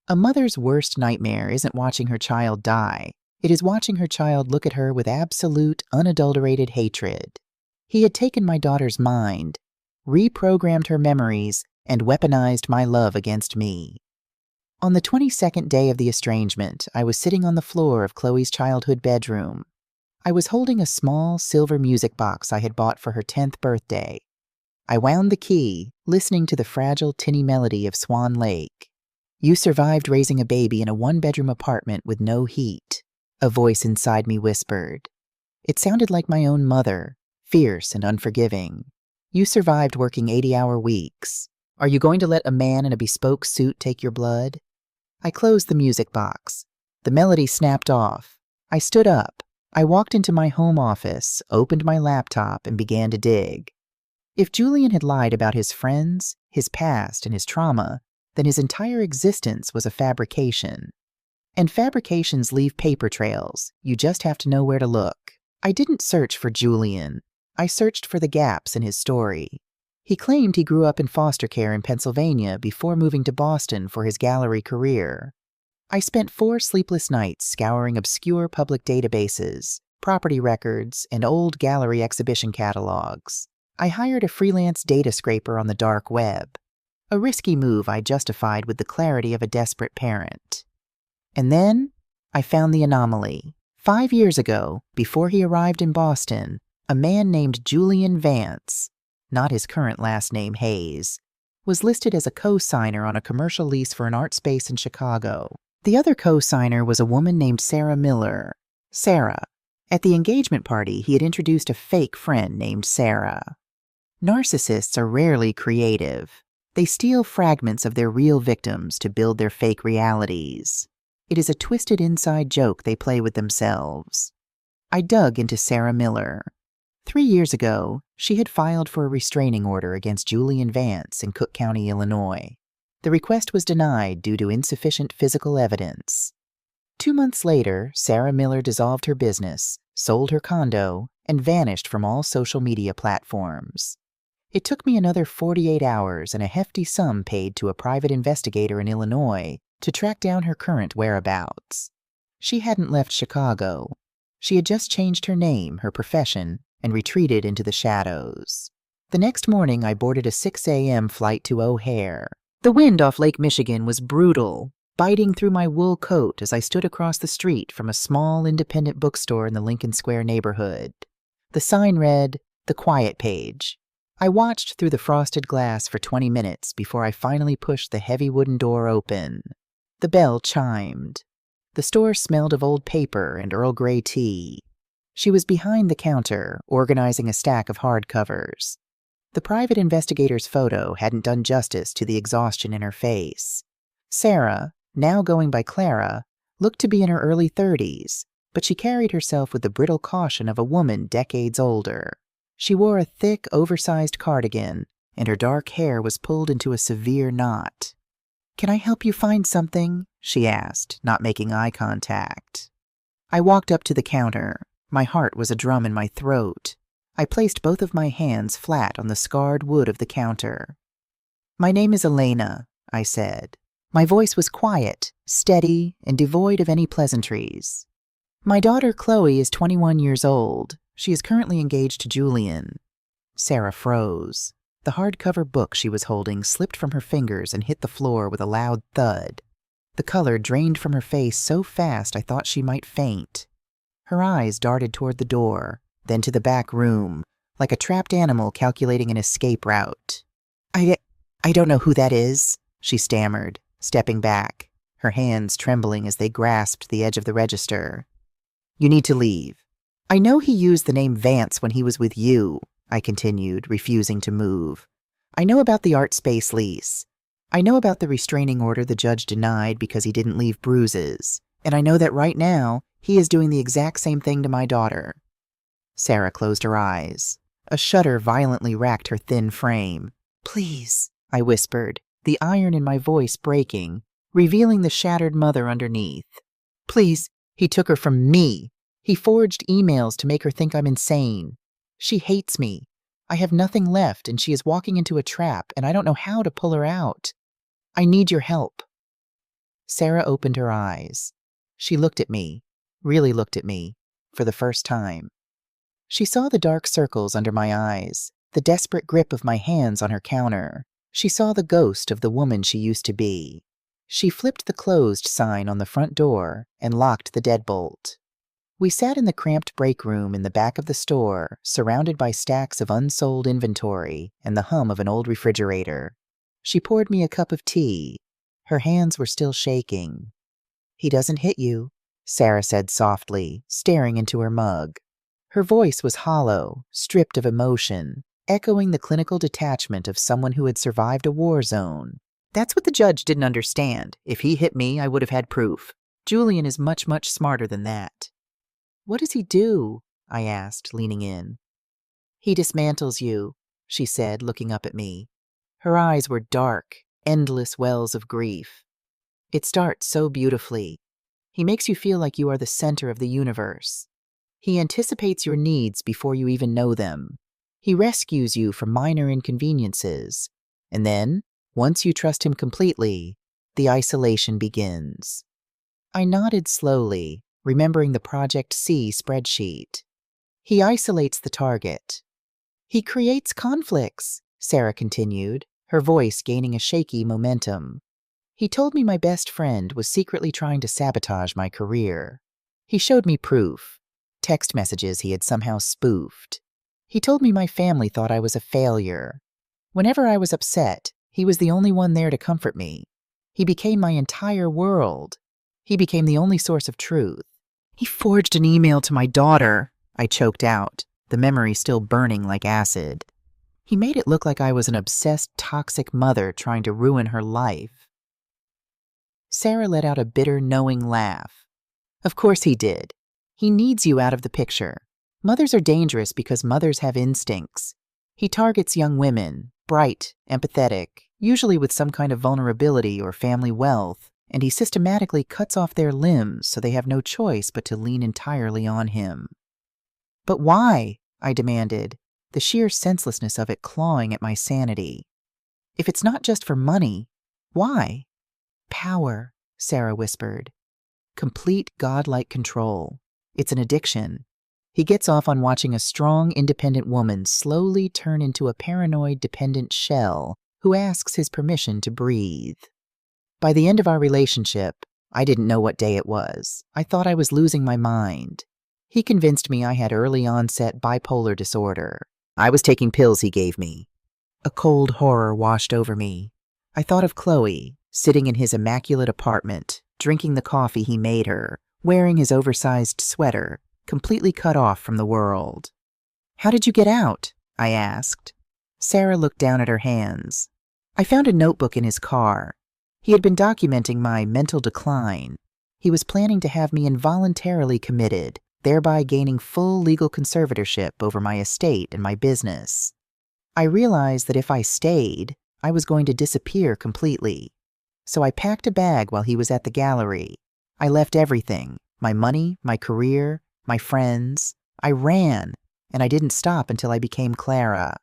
A mother's worst nightmare isn't watching her child die. It is watching her child look at her with absolute, unadulterated hatred. He had taken my daughter's mind, reprogrammed her memories, and weaponized my love against me. On the 22nd day of the estrangement, I was sitting on the floor of Chloe's childhood bedroom. I was holding a small silver music box I had bought for her 10th birthday. I wound the key, listening to the fragile, tinny melody of Swan Lake. "You survived raising a baby in a one-bedroom apartment with no heat," a voice inside me whispered. It sounded like my own mother, fierce and unforgiving. "You survived working 80-hour weeks. Are you going to let a man in a bespoke suit take your blood?" I closed the music box. The melody snapped off. I stood up. I walked into my home office, opened my laptop, and began to dig. If Julian had lied about his friends, his past, and his trauma, then his entire existence was a fabrication. And fabrications leave paper trails. You just have to know where to look. I didn't search for Julian. I searched for the gaps in his story. He claimed he grew up in foster care in Pennsylvania before moving to Boston for his gallery career. I spent 4 sleepless nights scouring obscure public databases, property records, and old gallery exhibition catalogs. I hired a freelance data scraper on the dark web. A risky move I justified with the clarity of a desperate parent. And then I found the anomaly. 5 years ago, before he arrived in Boston, a man named Julian Vance, not his current last name Hayes, was listed as a co-signer on a commercial lease for an art space in Chicago. The other co-signer was a woman named Sarah Miller. Sarah. At the engagement party, he had introduced a fake friend named Sarah. Narcissists are rarely creative. They steal fragments of their real victims to build their fake realities. It is a twisted inside joke they play with themselves. I dug into Sarah Miller. 3 years ago, she had filed for a restraining order against Julian Vance in Cook County, Illinois. The request was denied due to insufficient physical evidence. 2 months later, Sarah Miller dissolved her business, sold her condo, and vanished from all social media platforms. It took me another 48 hours and a hefty sum paid to a private investigator in Illinois to track down her current whereabouts. She hadn't left Chicago. She had just changed her name, her profession, and retreated into the shadows. The next morning, I boarded a 6 a.m. flight to O'Hare. The wind off Lake Michigan was brutal, biting through my wool coat as I stood across the street from a small independent bookstore in the Lincoln Square neighborhood. The sign read, "The Quiet Page." I watched through the frosted glass for 20 minutes before I finally pushed the heavy wooden door open. The bell chimed. The store smelled of old paper and Earl Grey tea. She was behind the counter, organizing a stack of hardcovers. The private investigator's photo hadn't done justice to the exhaustion in her face. Sarah, now going by Clara, looked to be in her early 30s, but she carried herself with the brittle caution of a woman decades older. She wore a thick, oversized cardigan and her dark hair was pulled into a severe knot. "Can I help you find something?" she asked, not making eye contact. I walked up to the counter. My heart was a drum in my throat. I placed both of my hands flat on the scarred wood of the counter. "My name is Elena," I said. My voice was quiet, steady, and devoid of any pleasantries. "My daughter Chloe is 21 years old. She is currently engaged to Julian." Sarah froze. The hardcover book she was holding slipped from her fingers and hit the floor with a loud thud. The color drained from her face so fast I thought she might faint. Her eyes darted toward the door, then to the back room, like a trapped animal calculating an escape route. I don't know who that is," she stammered, stepping back, her hands trembling as they grasped the edge of the register. "You need to leave." "I know he used the name Vance when he was with you," I continued, refusing to move. "I know about the art space lease. I know about the restraining order the judge denied because he didn't leave bruises. And I know that right now, he is doing the exact same thing to my daughter." Sarah closed her eyes. A shudder violently racked her thin frame. "Please," I whispered, the iron in my voice breaking, revealing the shattered mother underneath. "Please, he took her from me. He forged emails to make her think I'm insane. She hates me. I have nothing left, and she is walking into a trap, and I don't know how to pull her out. I need your help." Sarah opened her eyes. She looked at me, really looked at me, for the first time. She saw the dark circles under my eyes, the desperate grip of my hands on her counter. She saw the ghost of the woman she used to be. She flipped the closed sign on the front door and locked the deadbolt. We sat in the cramped break room in the back of the store, surrounded by stacks of unsold inventory and the hum of an old refrigerator. She poured me a cup of tea. Her hands were still shaking. "He doesn't hit you," Sarah said softly, staring into her mug. Her voice was hollow, stripped of emotion, echoing the clinical detachment of someone who had survived a war zone. "That's what the judge didn't understand. If he hit me, I would have had proof. Julian is much, much smarter than that." "What does he do?" I asked, leaning in. "He dismantles you," she said, looking up at me. Her eyes were dark, endless wells of grief. "It starts so beautifully. He makes you feel like you are the center of the universe. He anticipates your needs before you even know them. He rescues you from minor inconveniences. And then, once you trust him completely, the isolation begins." I nodded slowly, remembering the Project C spreadsheet. "He isolates the target. He creates conflicts," Sarah continued, her voice gaining a shaky momentum. "He told me my best friend was secretly trying to sabotage my career. He showed me proof, text messages he had somehow spoofed. He told me my family thought I was a failure. Whenever I was upset, he was the only one there to comfort me. He became my entire world. He became the only source of truth. He forged an email to my daughter," I choked out, the memory still burning like acid. "He made it look like I was an obsessed, toxic mother trying to ruin her life." Sarah let out a bitter, knowing laugh. "Of course he did. He needs you out of the picture. Mothers are dangerous because mothers have instincts. He targets young women, bright, empathetic, usually with some kind of vulnerability or family wealth, and he systematically cuts off their limbs so they have no choice but to lean entirely on him." "But why?" I demanded, the sheer senselessness of it clawing at my sanity. "If it's not just for money, why?" "Power," Sarah whispered. "Complete godlike control. It's an addiction. He gets off on watching a strong, independent woman slowly turn into a paranoid, dependent shell who asks his permission to breathe. By the end of our relationship, I didn't know what day it was. I thought I was losing my mind. He convinced me I had early onset bipolar disorder. I was taking pills he gave me. A cold horror washed over me. I thought of Chloe, sitting in his immaculate apartment, drinking the coffee he made her, wearing his oversized sweater, completely cut off from the world. "How did you get out?" I asked. Sarah looked down at her hands. "I found a notebook in his car. He had been documenting my mental decline. He was planning to have me involuntarily committed, thereby gaining full legal conservatorship over my estate and my business." I realized that if I stayed, I was going to disappear completely. So I packed a bag while he was at the gallery. I left everything, my money, my career, my friends. I ran, and I didn't stop until I became Clara.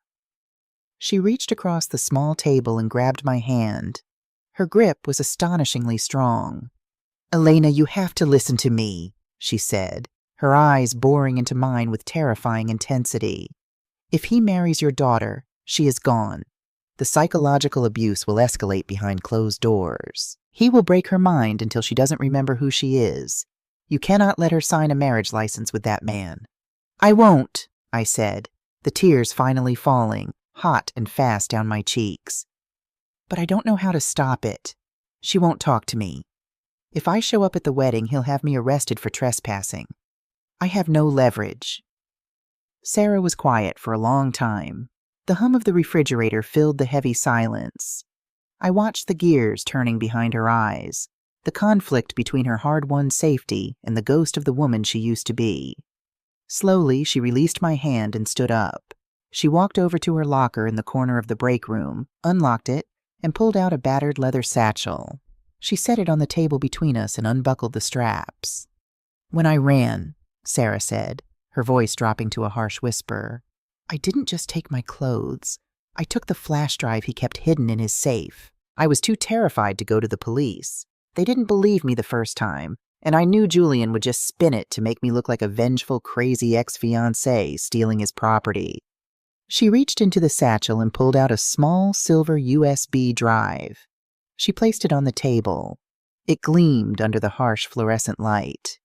She reached across the small table and grabbed my hand. Her grip was astonishingly strong. "Elena, you have to listen to me," she said, her eyes boring into mine with terrifying intensity. "If he marries your daughter, she is gone. The psychological abuse will escalate behind closed doors. He will break her mind until she doesn't remember who she is. You cannot let her sign a marriage license with that man." "I won't," I said, the tears finally falling, hot and fast down my cheeks. "But I don't know how to stop it. She won't talk to me. If I show up at the wedding, he'll have me arrested for trespassing. I have no leverage." Sarah was quiet for a long time. The hum of the refrigerator filled the heavy silence. I watched the gears turning behind her eyes, the conflict between her hard-won safety and the ghost of the woman she used to be. Slowly, she released my hand and stood up. She walked over to her locker in the corner of the break room, unlocked it, and pulled out a battered leather satchel. She set it on the table between us and unbuckled the straps. "When I ran," Sarah said, her voice dropping to a harsh whisper, "I didn't just take my clothes. I took the flash drive he kept hidden in his safe. I was too terrified to go to the police. They didn't believe me the first time, and I knew Julian would just spin it to make me look like a vengeful, crazy ex-fiancé stealing his property." She reached into the satchel and pulled out a small silver USB drive. She placed it on the table. It gleamed under the harsh fluorescent light.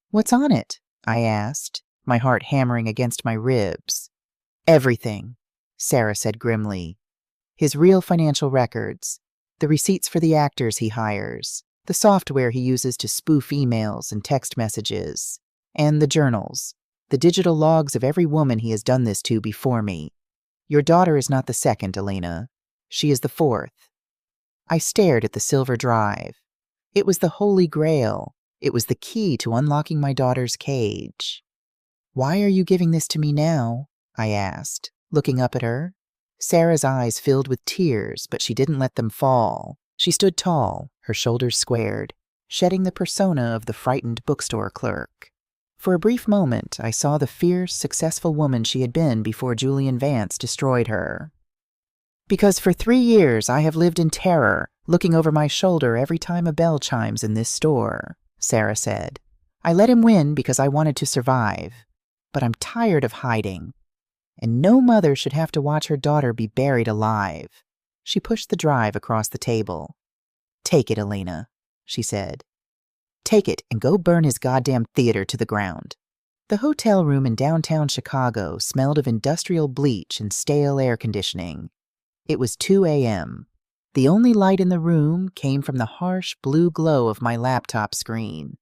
"What's on it?" I asked, my heart hammering against my ribs. "Everything," Sarah said grimly. "His real financial records, the receipts for the actors he hires, the software he uses to spoof emails and text messages, and the journals, the digital logs of every woman he has done this to before me. Your daughter is not the second, Elena. She is the fourth." I stared at the silver drive. It was the holy grail. It was the key to unlocking my daughter's cage. "Why are you giving this to me now?" I asked, looking up at her. Sarah's eyes filled with tears, but she didn't let them fall. She stood tall, her shoulders squared, shedding the persona of the frightened bookstore clerk. For a brief moment, I saw the fierce, successful woman she had been before Julian Vance destroyed her. "Because for 3 years I have lived in terror, looking over my shoulder every time a bell chimes in this store," Sarah said. "I let him win because I wanted to survive. But I'm tired of hiding. And no mother should have to watch her daughter be buried alive." She pushed the drive across the table. "Take it, Elena," she said. "Take it and go burn his goddamn theater to the ground." The hotel room in downtown Chicago smelled of industrial bleach and stale air conditioning. It was 2 a.m. The only light in the room came from the harsh blue glow of my laptop screen.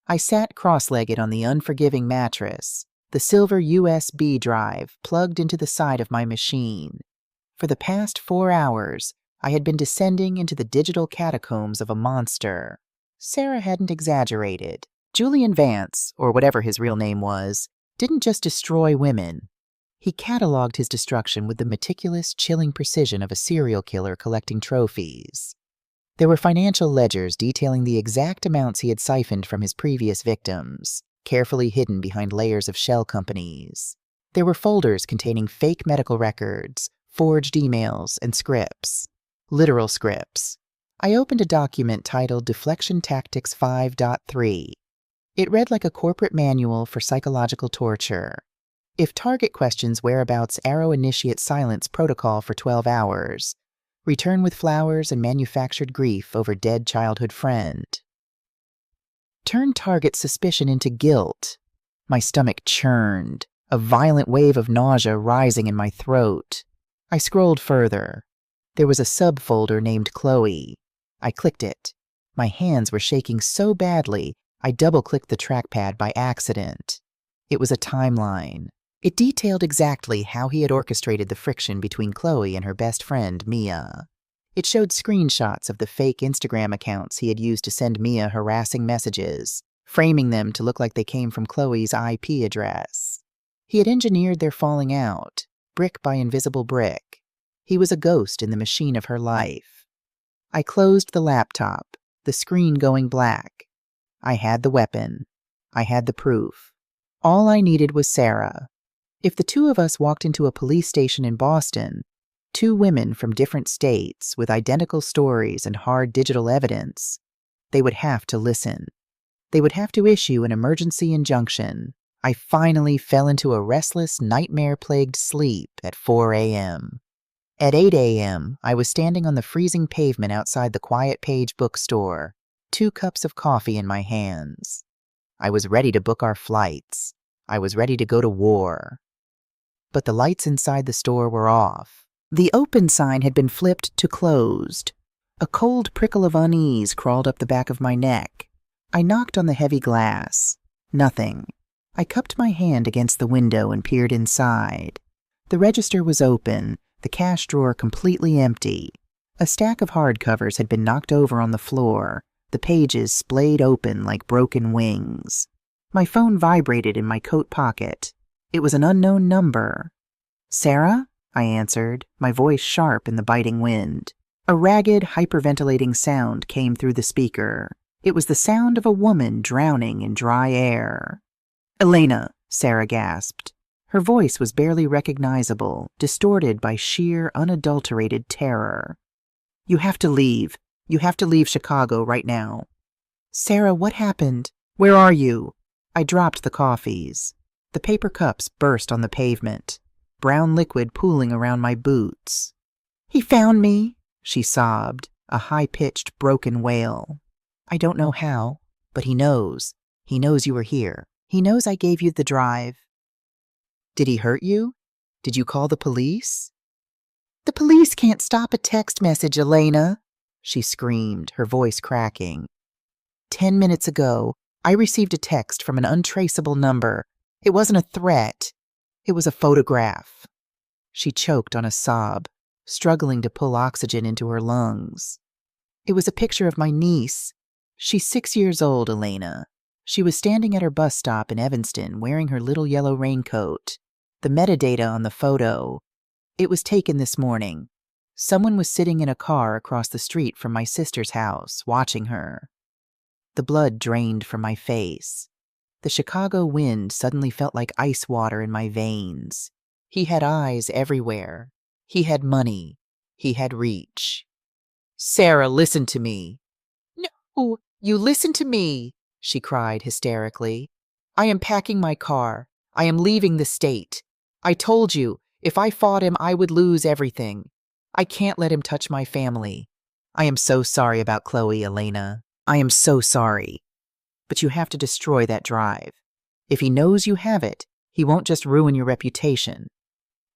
I sat cross-legged on the unforgiving mattress, the silver USB drive plugged into the side of my machine. For the past 4 hours, I had been descending into the digital catacombs of a monster. Sarah hadn't exaggerated. Julian Vance, or whatever his real name was, didn't just destroy women. He cataloged his destruction with the meticulous, chilling precision of a serial killer collecting trophies. There were financial ledgers detailing the exact amounts he had siphoned from his previous victims, carefully hidden behind layers of shell companies. There were folders containing fake medical records, forged emails, and scripts. Literal scripts. I opened a document titled Deflection Tactics 5.3. It read like a corporate manual for psychological torture. If target questions whereabouts Arrow initiate silence protocol for 12 hours. Return with flowers and manufactured grief over dead childhood friend. Turn target suspicion into guilt. My stomach churned, a violent wave of nausea rising in my throat. I scrolled further. There was a subfolder named Chloe. I clicked it. My hands were shaking so badly, I double-clicked the trackpad by accident. It was a timeline. It detailed exactly how he had orchestrated the friction between Chloe and her best friend, Mia. It showed screenshots of the fake Instagram accounts he had used to send Mia harassing messages, framing them to look like they came from Chloe's IP address. He had engineered their falling out, brick by invisible brick. He was a ghost in the machine of her life. I closed the laptop, the screen going black. I had the weapon. I had the proof. All I needed was Sarah. If the two of us walked into a police station in Boston, two women from different states with identical stories and hard digital evidence, they would have to listen. They would have to issue an emergency injunction. I finally fell into a restless, nightmare-plagued sleep at 4 a.m. At 8 a.m., I was standing on the freezing pavement outside the Quiet Page bookstore, 2 cups of coffee in my hands. I was ready to book our flights. I was ready to go to war. But the lights inside the store were off. The open sign had been flipped to closed. A cold prickle of unease crawled up the back of my neck. I knocked on the heavy glass. Nothing. I cupped my hand against the window and peered inside. The register was open, the cash drawer completely empty. A stack of hardcovers had been knocked over on the floor, the pages splayed open like broken wings. My phone vibrated in my coat pocket. It was an unknown number. "Sarah?" I answered, my voice sharp in the biting wind. A ragged, hyperventilating sound came through the speaker. It was the sound of a woman drowning in dry air. "Elena," Sarah gasped. Her voice was barely recognizable, distorted by sheer, unadulterated terror. "You have to leave. You have to leave Chicago right now." "Sarah, what happened? Where are you?" I dropped the coffees. The paper cups burst on the pavement, brown liquid pooling around my boots. "He found me," she sobbed, a high-pitched, broken wail. "I don't know how, but he knows. He knows you were here. He knows I gave you the drive." "Did he hurt you? Did you call the police?" "The police can't stop a text message, Elena," she screamed, her voice cracking. 10 minutes ago, I received a text from an untraceable number. It wasn't a threat. It was a photograph." She choked on a sob, struggling to pull oxygen into her lungs. "It was a picture of my niece. She's 6 years old, Elena. She was standing at her bus stop in Evanston wearing her little yellow raincoat. The metadata on the photo. It was taken this morning. Someone was sitting in a car across the street from my sister's house, watching her." The blood drained from my face. The Chicago wind suddenly felt like ice water in my veins. He had eyes everywhere. He had money. He had reach. "Sarah, listen to me." "No, you listen to me," she cried hysterically. "I am packing my car. I am leaving the state. I told you, if I fought him, I would lose everything. I can't let him touch my family. I am so sorry about Chloe, Elena. I am so sorry. But you have to destroy that drive. If he knows you have it, he won't just ruin your reputation.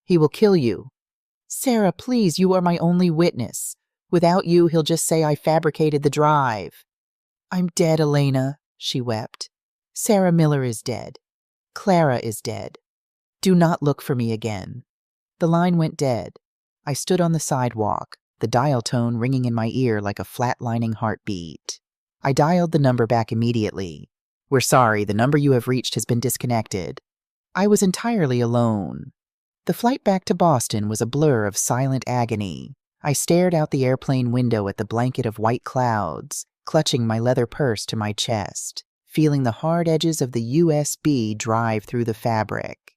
He will kill you." "Sarah, please, you are my only witness. Without you, he'll just say I fabricated the drive." "I'm dead, Elena," she wept. "Sarah Miller is dead. Clara is dead. Do not look for me again." The line went dead. I stood on the sidewalk, the dial tone ringing in my ear like a flatlining heartbeat. I dialed the number back immediately. "We're sorry, the number you have reached has been disconnected." I was entirely alone. The flight back to Boston was a blur of silent agony. I stared out the airplane window at the blanket of white clouds, clutching my leather purse to my chest, feeling the hard edges of the USB drive through the fabric.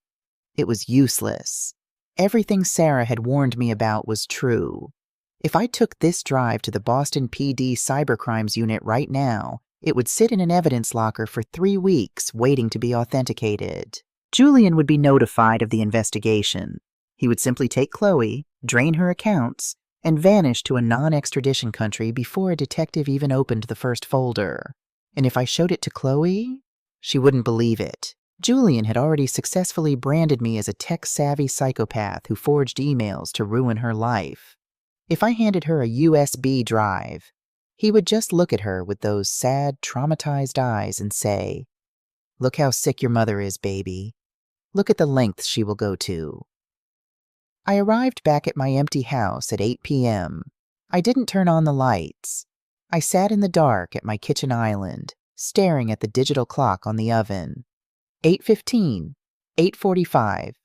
It was useless. Everything Sarah had warned me about was true. If I took this drive to the Boston PD Cybercrimes Unit right now, it would sit in an evidence locker for 3 weeks waiting to be authenticated. Julian would be notified of the investigation. He would simply take Chloe, drain her accounts, and vanish to a non-extradition country before a detective even opened the first folder. And if I showed it to Chloe, she wouldn't believe it. Julian had already successfully branded me as a tech-savvy psychopath who forged emails to ruin her life. If I handed her a USB drive, he would just look at her with those sad, traumatized eyes and say, "Look how sick your mother is, baby. Look at the lengths she will go to." I arrived back at my empty house at 8 p.m. I didn't turn on the lights. I sat in the dark at my kitchen island, staring at the digital clock on the oven. 8:15, 8:45,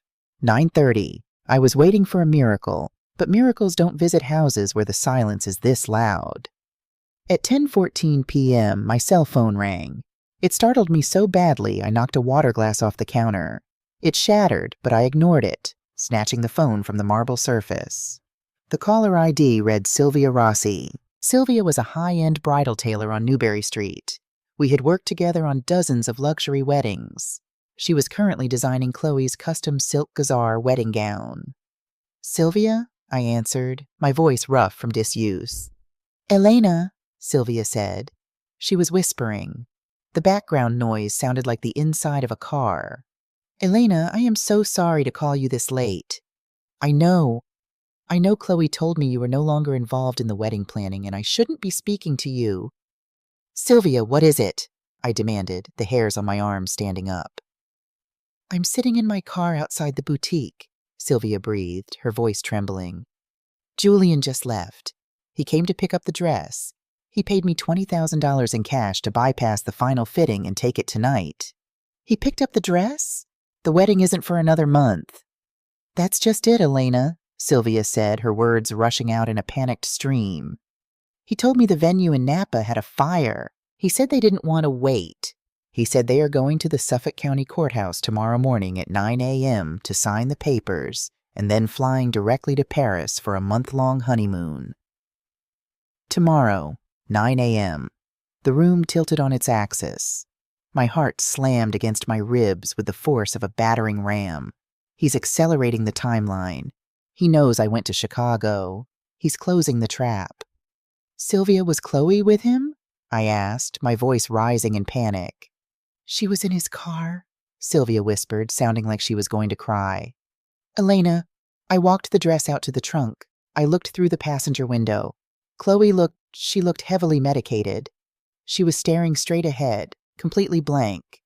9:30. I was waiting for a miracle, but miracles don't visit houses where the silence is this loud. At 10:14 p.m., my cell phone rang. It startled me so badly I knocked a water glass off the counter. It shattered, but I ignored it, snatching the phone from the marble surface. The caller ID read Sylvia Rossi. Sylvia was a high-end bridal tailor on Newbury Street. We had worked together on dozens of luxury weddings. She was currently designing Chloe's custom silk gazar wedding gown. "Sylvia?" I answered, my voice rough from disuse. "Elena," Sylvia said. She was whispering. The background noise sounded like the inside of a car. "Elena, I am so sorry to call you this late. I know Chloe told me you were no longer involved in the wedding planning and I shouldn't be speaking to you." "Sylvia, what is it?" I demanded, the hairs on my arms standing up. "I'm sitting in my car outside the boutique," Sylvia breathed, her voice trembling. "Julian just left. He came to pick up the dress. He paid me $20,000 in cash to bypass the final fitting and take it tonight." "He picked up the dress? The wedding isn't for another month." "That's just it, Elena," Sylvia said, her words rushing out in a panicked stream. "He told me the venue in Napa had a fire. He said they didn't want to wait. He said they are going to the Suffolk County Courthouse tomorrow morning at 9 a.m. to sign the papers and then flying directly to Paris for a month-long honeymoon." Tomorrow, 9 a.m. The room tilted on its axis. My heart slammed against my ribs with the force of a battering ram. He's accelerating the timeline. He knows I went to Chicago. He's closing the trap. "Sylvia, was Chloe with him?" I asked, my voice rising in panic. "She was in his car," Sylvia whispered, sounding like she was going to cry. "Elena, I walked the dress out to the trunk. I looked through the passenger window. Chloe looked heavily medicated. She was staring straight ahead, completely blank.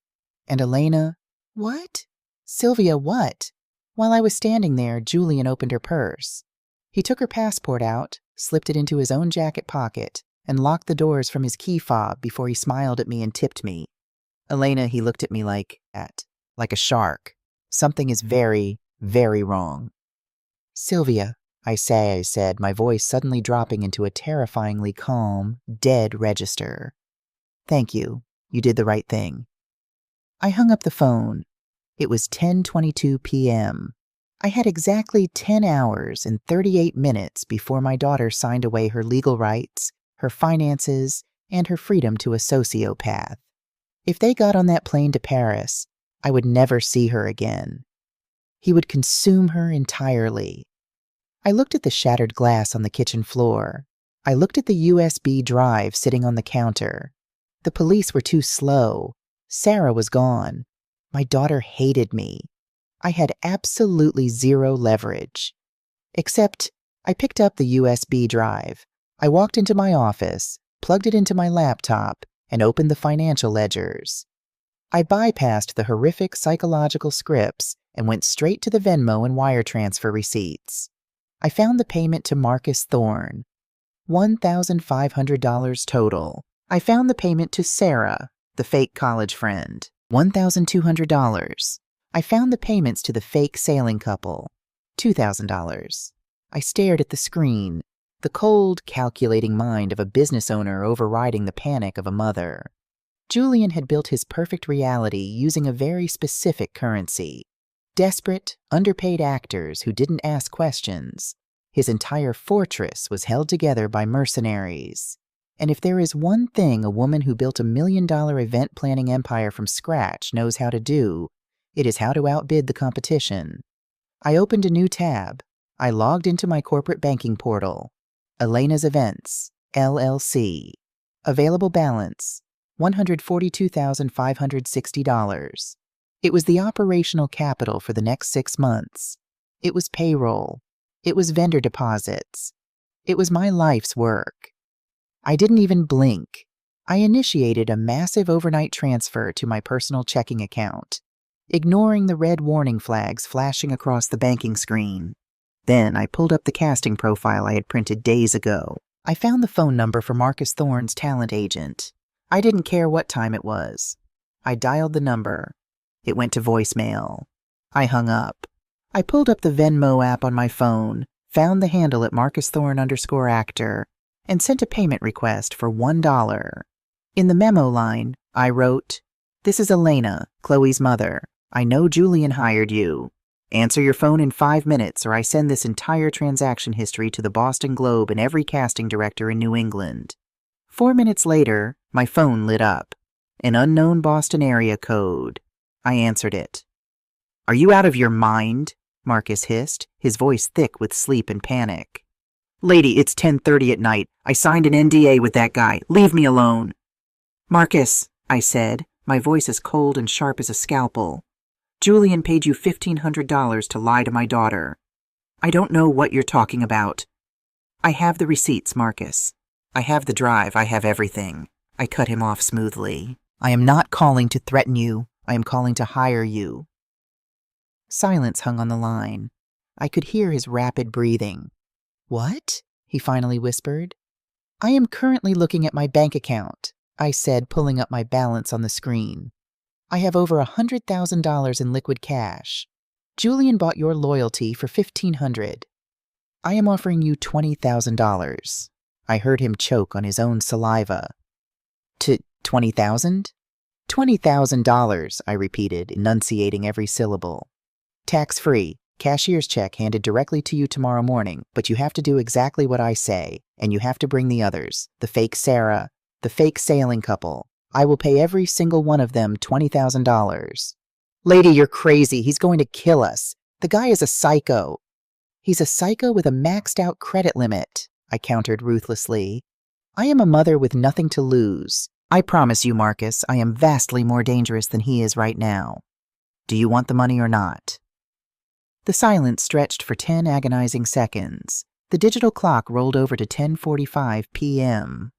And Elena..." "What? Sylvia, what?" While I was standing there, Julian opened her purse. He took her passport out, slipped it into his own jacket pocket, and locked the doors from his key fob before he smiled at me and tipped me. "Elena," he looked at me like a shark. "Something is very, very wrong." "Sylvia," I said, my voice suddenly dropping into a terrifyingly calm, dead register. "Thank you. You did the right thing." I hung up the phone. It was 10:22 p.m. I had exactly 10 hours and 38 minutes before my daughter signed away her legal rights, her finances, and her freedom to a sociopath. If they got on that plane to Paris, I would never see her again. He would consume her entirely. I looked at the shattered glass on the kitchen floor. I looked at the USB drive sitting on the counter. The police were too slow. Sarah was gone. My daughter hated me. I had absolutely zero leverage. Except I picked up the USB drive. I walked into my office, plugged it into my laptop, and opened the financial ledgers. I bypassed the horrific psychological scripts and went straight to the Venmo and wire transfer receipts. I found the payment to Marcus Thorne. $1,500 total. I found the payment to Sarah, the fake college friend. $1,200. I found the payments to the fake sailing couple. $2,000. I stared at the screen, the cold, calculating mind of a business owner overriding the panic of a mother. Julian had built his perfect reality using a very specific currency. Desperate, underpaid actors who didn't ask questions. His entire fortress was held together by mercenaries. And if there is one thing a woman who built $1 million event planning empire from scratch knows how to do, it is how to outbid the competition. I opened a new tab. I logged into my corporate banking portal. Elena's Events, LLC. Available balance, $142,560. It was the operational capital for the next 6 months. It was payroll. It was vendor deposits. It was my life's work. I didn't even blink. I initiated a massive overnight transfer to my personal checking account, ignoring the red warning flags flashing across the banking screen. Then I pulled up the casting profile I had printed days ago. I found the phone number for Marcus Thorne's talent agent. I didn't care what time it was. I dialed the number. It went to voicemail. I hung up. I pulled up the Venmo app on my phone, found the handle at @MarcusThorne_actor, and sent a payment request for $1. In the memo line, I wrote, "This is Elena, Chloe's mother. I know Julian hired you. Answer your phone in 5 minutes or I send this entire transaction history to the Boston Globe and every casting director in New England." 4 minutes later, my phone lit up. An unknown Boston area code. I answered it. "Are you out of your mind?" Marcus hissed, his voice thick with sleep and panic. "Lady, it's 10:30 at night. I signed an NDA with that guy. Leave me alone." "Marcus," I said, my voice as cold and sharp as a scalpel, "Julian paid you $1,500 to lie to my daughter. I don't know what you're talking about." "I have the receipts, Marcus. I have the drive. I have everything." I cut him off smoothly. "I am not calling to threaten you. I am calling to hire you." Silence hung on the line. I could hear his rapid breathing. "What?" he finally whispered. "I am currently looking at my bank account," I said, pulling up my balance on the screen. "I have over $100,000 in liquid cash. Julian bought your loyalty for $1,500. I am offering you $20,000. I heard him choke on his own saliva. "To 20,000? $20,000, I repeated, enunciating every syllable. "Tax-free, cashier's check handed directly to you tomorrow morning, but you have to do exactly what I say, and you have to bring the others, the fake Sarah, the fake sailing couple. I will pay every single one of them $20,000. "Lady, you're crazy. He's going to kill us. The guy is a psycho." "He's a psycho with a maxed-out credit limit," I countered ruthlessly. "I am a mother with nothing to lose. I promise you, Marcus, I am vastly more dangerous than he is right now. Do you want the money or not?" The silence stretched for 10 agonizing seconds. The digital clock rolled over to 10:45 p.m.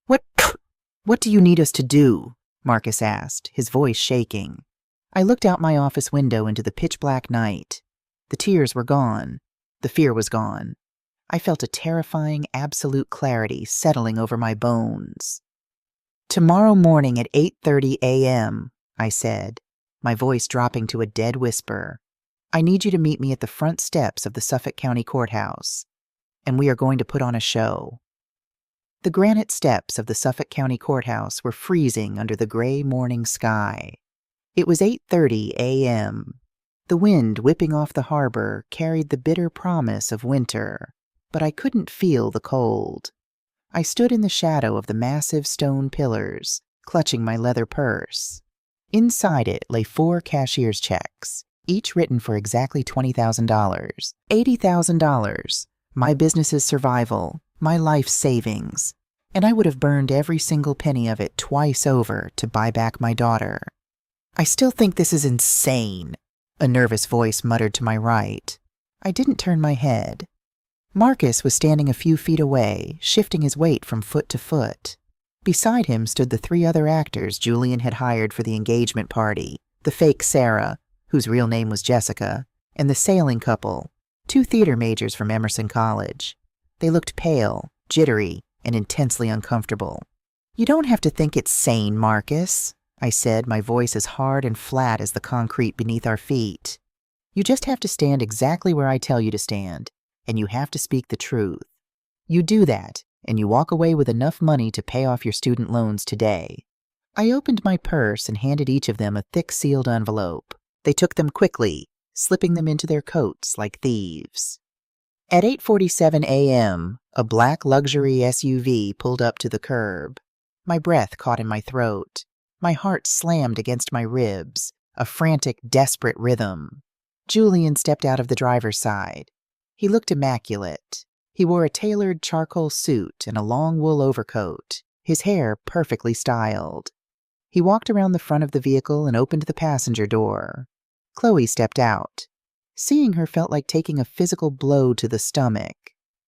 What do you need us to do?" Marcus asked, his voice shaking. I looked out my office window into the pitch-black night. The tears were gone. The fear was gone. I felt a terrifying, absolute clarity settling over my bones. "Tomorrow morning at 8:30 a.m., I said, my voice dropping to a dead whisper. "I need you to meet me at the front steps of the Suffolk County Courthouse, and we are going to put on a show." The granite steps of the Suffolk County Courthouse were freezing under the gray morning sky. It was 8:30 a.m. The wind whipping off the harbor carried the bitter promise of winter, but I couldn't feel the cold. I stood in the shadow of the massive stone pillars, clutching my leather purse. Inside it lay 4 cashier's checks, each written for exactly $20,000, $80,000, my business's survival, my life savings, and I would have burned every single penny of it twice over to buy back my daughter. "I still think this is insane," a nervous voice muttered to my right. I didn't turn my head. Marcus was standing a few feet away, shifting his weight from foot to foot. Beside him stood the 3 other actors Julian had hired for the engagement party, the fake Sarah, whose real name was Jessica, and the sailing couple, 2 theater majors from Emerson College. They looked pale, jittery, and intensely uncomfortable. "You don't have to think it's sane, Marcus," I said, my voice as hard and flat as the concrete beneath our feet. "You just have to stand exactly where I tell you to stand, and you have to speak the truth. You do that, and you walk away with enough money to pay off your student loans today." I opened my purse and handed each of them a thick sealed envelope. They took them quickly, slipping them into their coats like thieves. At 8:47 a.m., a black luxury SUV pulled up to the curb. My breath caught in my throat. My heart slammed against my ribs, a frantic, desperate rhythm. Julian stepped out of the driver's side. He looked immaculate. He wore a tailored charcoal suit and a long wool overcoat, his hair perfectly styled. He walked around the front of the vehicle and opened the passenger door. Chloe stepped out. Seeing her felt like taking a physical blow to the stomach.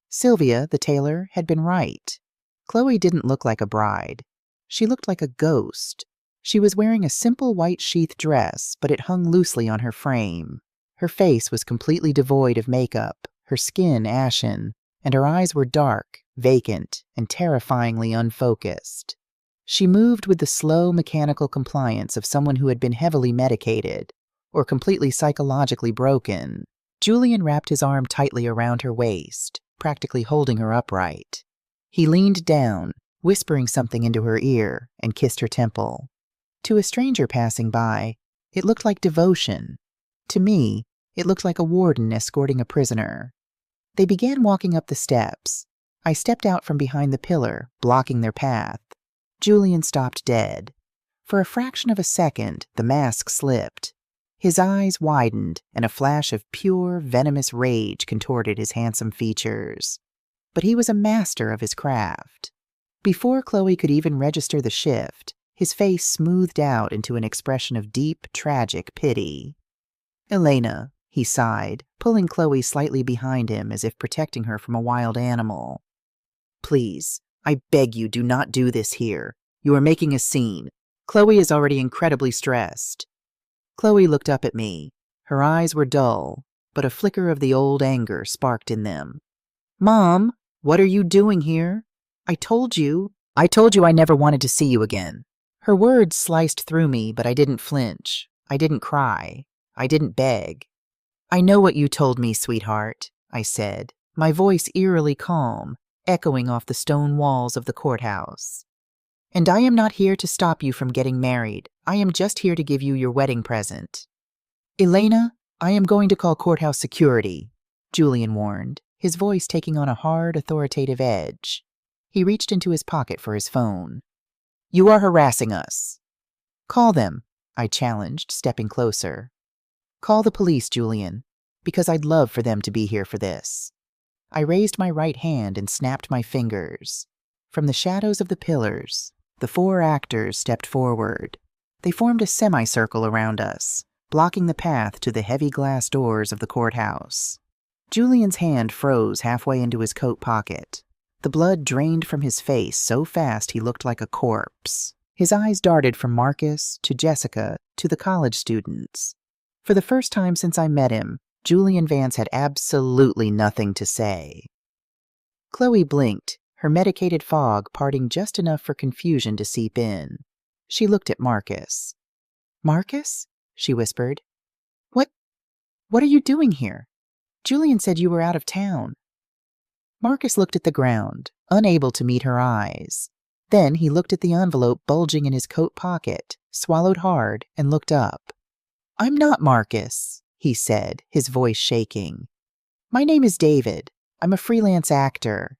Sylvia, the tailor, had been right. Chloe didn't look like a bride. She looked like a ghost. She was wearing a simple white sheath dress, but it hung loosely on her frame. Her face was completely devoid of makeup, her skin ashen, and her eyes were dark, vacant, and terrifyingly unfocused. She moved with the slow, mechanical compliance of someone who had been heavily medicated, or completely psychologically broken. Julian wrapped his arm tightly around her waist, practically holding her upright. He leaned down, whispering something into her ear, and kissed her temple. To a stranger passing by, it looked like devotion. To me, it looked like a warden escorting a prisoner. They began walking up the steps. I stepped out from behind the pillar, blocking their path. Julian stopped dead. For a fraction of a second, the mask slipped. His eyes widened, and a flash of pure, venomous rage contorted his handsome features. But he was a master of his craft. Before Chloe could even register the shift, his face smoothed out into an expression of deep, tragic pity. "Elena," he sighed, pulling Chloe slightly behind him as if protecting her from a wild animal. "Please, I beg you, do not do this here. You are making a scene. Chloe is already incredibly stressed." Chloe looked up at me. Her eyes were dull, but a flicker of the old anger sparked in them. "Mom, what are you doing here? I told you I never wanted to see you again." Her words sliced through me, but I didn't flinch. I didn't cry. I didn't beg. "I know what you told me, sweetheart," I said, my voice eerily calm, echoing off the stone walls of the courthouse. "And I am not here to stop you from getting married. I am just here to give you your wedding present." "Elena, I am going to call courthouse security," Julian warned, his voice taking on a hard, authoritative edge. He reached into his pocket for his phone. "You are harassing us." "Call them," I challenged, stepping closer. "Call the police, Julian, because I'd love for them to be here for this." I raised my right hand and snapped my fingers. From the shadows of the pillars, the 4 actors stepped forward. They formed a semicircle around us, blocking the path to the heavy glass doors of the courthouse. Julian's hand froze halfway into his coat pocket. The blood drained from his face so fast he looked like a corpse. His eyes darted from Marcus to Jessica to the college students. For the first time since I met him, Julian Vance had absolutely nothing to say. Chloe blinked, her medicated fog parting just enough for confusion to seep in. She looked at Marcus. "Marcus?" she whispered. What are you doing here? Julian said you were out of town." Marcus looked at the ground, unable to meet her eyes. Then he looked at the envelope bulging in his coat pocket, swallowed hard, and looked up. "I'm not Marcus," he said, his voice shaking. "My name is David. I'm a freelance actor.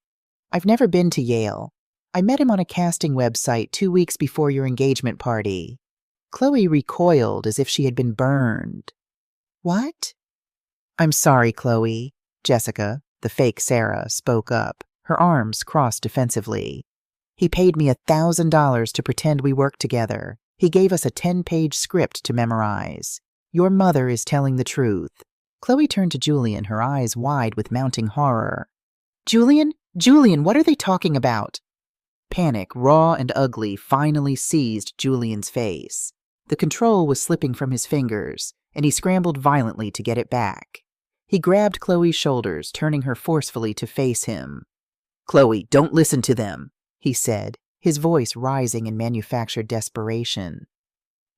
I've never been to Yale. I met him on a casting website 2 weeks before your engagement party." Chloe recoiled as if she had been burned. "What?" "I'm sorry, Chloe," Jessica, the fake Sarah, spoke up, her arms crossed defensively. "He paid me $1,000 to pretend we worked together. He gave us a 10-page script to memorize. Your mother is telling the truth." Chloe turned to Julian, her eyes wide with mounting horror. Julian, what are they talking about?" Panic, raw and ugly, finally seized Julian's face. The control was slipping from his fingers, and he scrambled violently to get it back. He grabbed Chloe's shoulders, turning her forcefully to face him. "Chloe, don't listen to them," he said, his voice rising in manufactured desperation.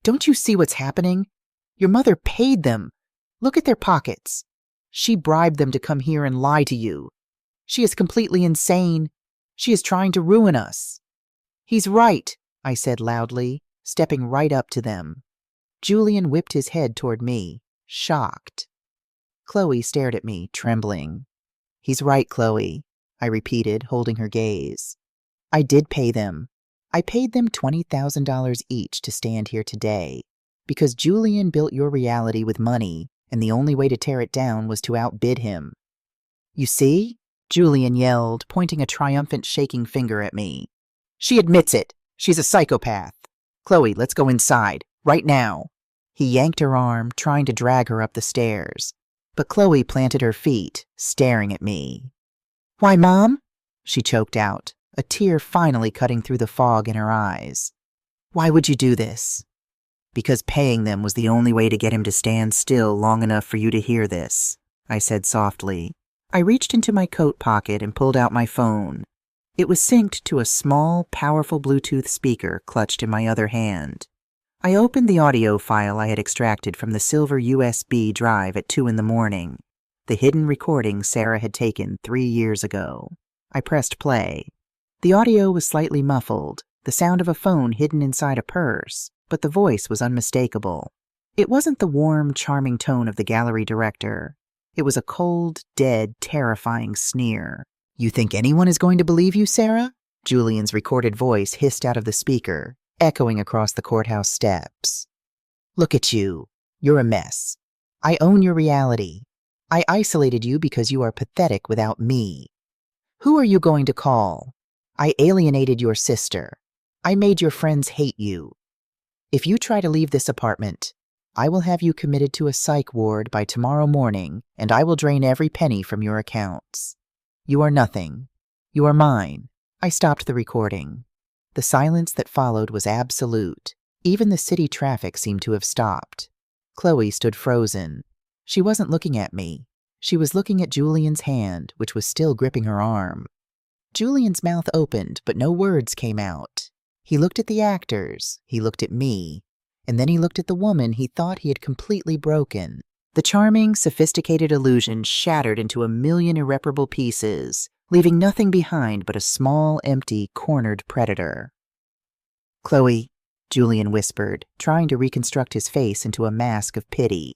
"Don't you see what's happening? Your mother paid them. Look at their pockets. She bribed them to come here and lie to you. She is completely insane. She is trying to ruin us." "He's right," I said loudly, stepping right up to them. Julian whipped his head toward me, shocked. Chloe stared at me, trembling. "He's right, Chloe," I repeated, holding her gaze. "I did pay them. I paid them $20,000 each to stand here today, because Julian built your reality with money, and the only way to tear it down was to outbid him." "You see?" Julian yelled, pointing a triumphant shaking finger at me. "She admits it. She's a psychopath. Chloe, let's go inside, right now." He yanked her arm, trying to drag her up the stairs. But Chloe planted her feet, staring at me. "Why, Mom?" she choked out, a tear finally cutting through the fog in her eyes. "Why would you do this?" "Because paying them was the only way to get him to stand still long enough for you to hear this," I said softly. I reached into my coat pocket and pulled out my phone. It was synced to a small, powerful Bluetooth speaker clutched in my other hand. I opened the audio file I had extracted from the silver USB drive at 2 in the morning. the hidden recording Sarah had taken 3 years ago. I pressed play. The audio was slightly muffled, the sound of a phone hidden inside a purse, but the voice was unmistakable. It wasn't the warm, charming tone of the gallery director. It was a cold, dead, terrifying sneer. "You think anyone is going to believe you, Sarah?" Julian's recorded voice hissed out of the speaker, echoing across the courthouse steps. "Look at you. You're a mess. I own your reality. I isolated you because you are pathetic without me. Who are you going to call? I alienated your sister. I made your friends hate you. If you try to leave this apartment, I will have you committed to a psych ward by tomorrow morning, and I will drain every penny from your accounts. You are nothing. You are mine." I stopped the recording. The silence that followed was absolute. Even the city traffic seemed to have stopped. Chloe stood frozen. She wasn't looking at me. She was looking at Julian's hand, which was still gripping her arm. Julian's mouth opened, but no words came out. He looked at the actors, he looked at me, and then he looked at the woman he thought he had completely broken. The charming, sophisticated illusion shattered into a million irreparable pieces, leaving nothing behind but a small, empty, cornered predator. "Chloe," Julian whispered, trying to reconstruct his face into a mask of pity.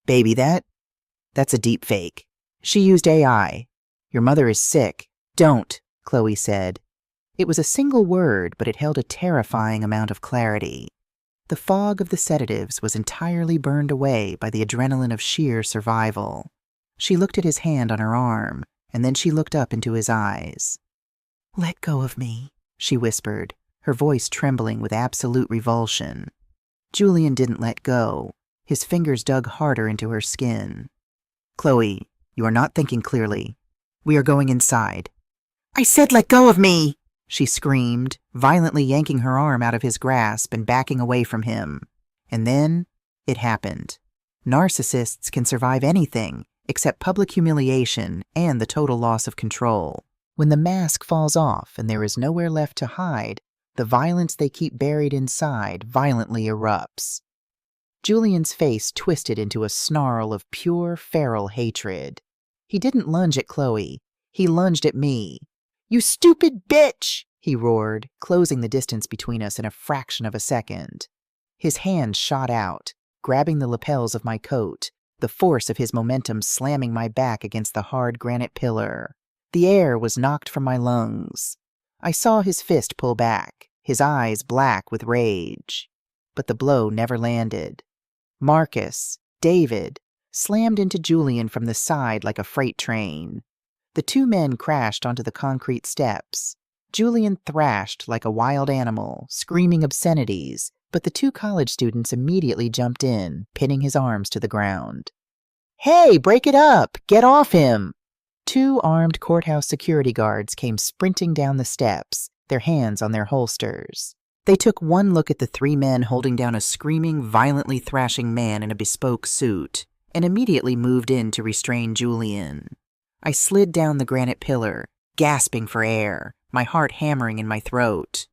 "Baby, that's a deep fake. She used AI. Your mother is sick." "Don't," Chloe said. It was a single word, but it held a terrifying amount of clarity. The fog of the sedatives was entirely burned away by the adrenaline of sheer survival. She looked at his hand on her arm, and then she looked up into his eyes. "Let go of me," she whispered, her voice trembling with absolute revulsion. Julian didn't let go. His fingers dug harder into her skin. "Chloe, you are not thinking clearly. We are going inside." "I said let go of me!" she screamed, violently yanking her arm out of his grasp and backing away from him. And then it happened. Narcissists can survive anything except public humiliation and the total loss of control. When the mask falls off and there is nowhere left to hide, the violence they keep buried inside violently erupts. Julian's face twisted into a snarl of pure, feral hatred. He didn't lunge at Chloe. He lunged at me. "You stupid bitch!" he roared, closing the distance between us in a fraction of a second. His hand shot out, grabbing the lapels of my coat, the force of his momentum slamming my back against the hard granite pillar. The air was knocked from my lungs. I saw his fist pull back, his eyes black with rage. But the blow never landed. Marcus, David, slammed into Julian from the side like a freight train. The two men crashed onto the concrete steps. Julian thrashed like a wild animal, screaming obscenities, but the two college students immediately jumped in, pinning his arms to the ground. "Hey, break it up! Get off him!" Two armed courthouse security guards came sprinting down the steps, their hands on their holsters. They took one look at the three men holding down a screaming, violently thrashing man in a bespoke suit, and immediately moved in to restrain Julian. I slid down the granite pillar, gasping for air, my heart hammering in my throat.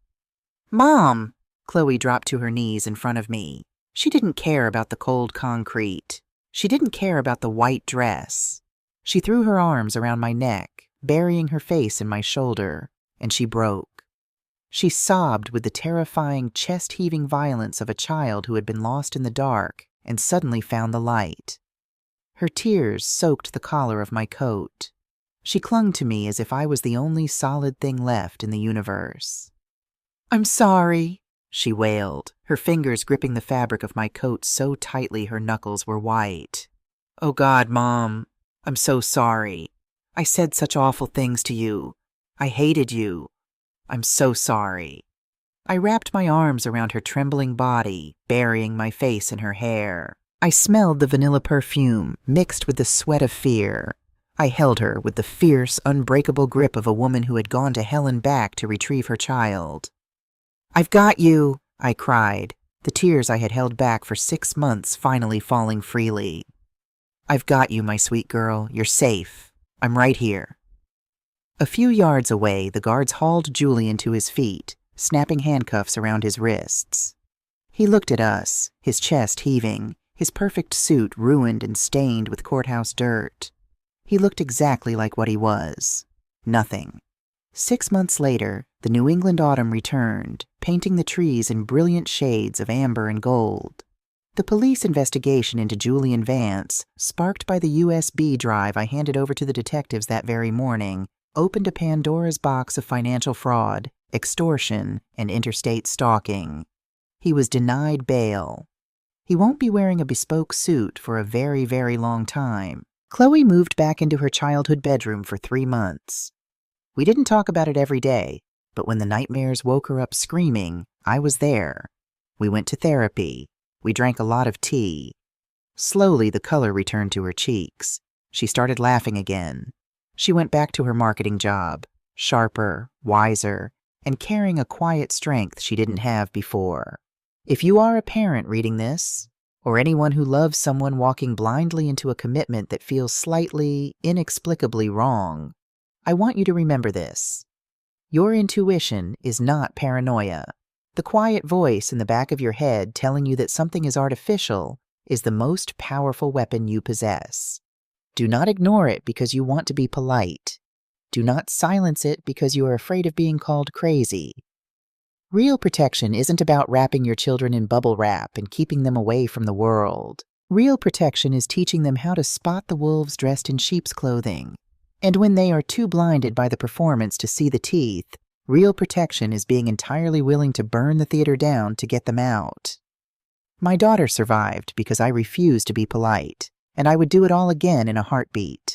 "Mom!" Chloe dropped to her knees in front of me. She didn't care about the cold concrete. She didn't care about the white dress. She threw her arms around my neck, burying her face in my shoulder, and she broke. She sobbed with the terrifying, chest-heaving violence of a child who had been lost in the dark and suddenly found the light. Her tears soaked the collar of my coat. She clung to me as if I was the only solid thing left in the universe. "I'm sorry," she wailed, her fingers gripping the fabric of my coat so tightly her knuckles were white. "Oh God, Mom, I'm so sorry. I said such awful things to you. I hated you. I'm so sorry." I wrapped my arms around her trembling body, burying my face in her hair. I smelled the vanilla perfume mixed with the sweat of fear. I held her with the fierce, unbreakable grip of a woman who had gone to hell and back to retrieve her child. "I've got you," I cried, the tears I had held back for 6 months finally falling freely. "I've got you, my sweet girl. You're safe. I'm right here." A few yards away, the guards hauled Julian to his feet, snapping handcuffs around his wrists. He looked at us, his chest heaving, his perfect suit ruined and stained with courthouse dirt. He looked exactly like what he was. Nothing. 6 months later, the New England autumn returned, painting the trees in brilliant shades of amber and gold. The police investigation into Julian Vance, sparked by the USB drive I handed over to the detectives that very morning, opened a Pandora's box of financial fraud, extortion, and interstate stalking. He was denied bail. He won't be wearing a bespoke suit for a very, very long time. Chloe moved back into her childhood bedroom for 3 months. We didn't talk about it every day, but when the nightmares woke her up screaming, I was there. We went to therapy. We drank a lot of tea. Slowly, the color returned to her cheeks. She started laughing again. She went back to her marketing job, sharper, wiser, and carrying a quiet strength she didn't have before. If you are a parent reading this, or anyone who loves someone walking blindly into a commitment that feels slightly, inexplicably wrong, I want you to remember this. Your intuition is not paranoia. The quiet voice in the back of your head telling you that something is artificial is the most powerful weapon you possess. Do not ignore it because you want to be polite. Do not silence it because you are afraid of being called crazy. Real protection isn't about wrapping your children in bubble wrap and keeping them away from the world. Real protection is teaching them how to spot the wolves dressed in sheep's clothing. And when they are too blinded by the performance to see the teeth, real protection is being entirely willing to burn the theater down to get them out. My daughter survived because I refused to be polite, and I would do it all again in a heartbeat.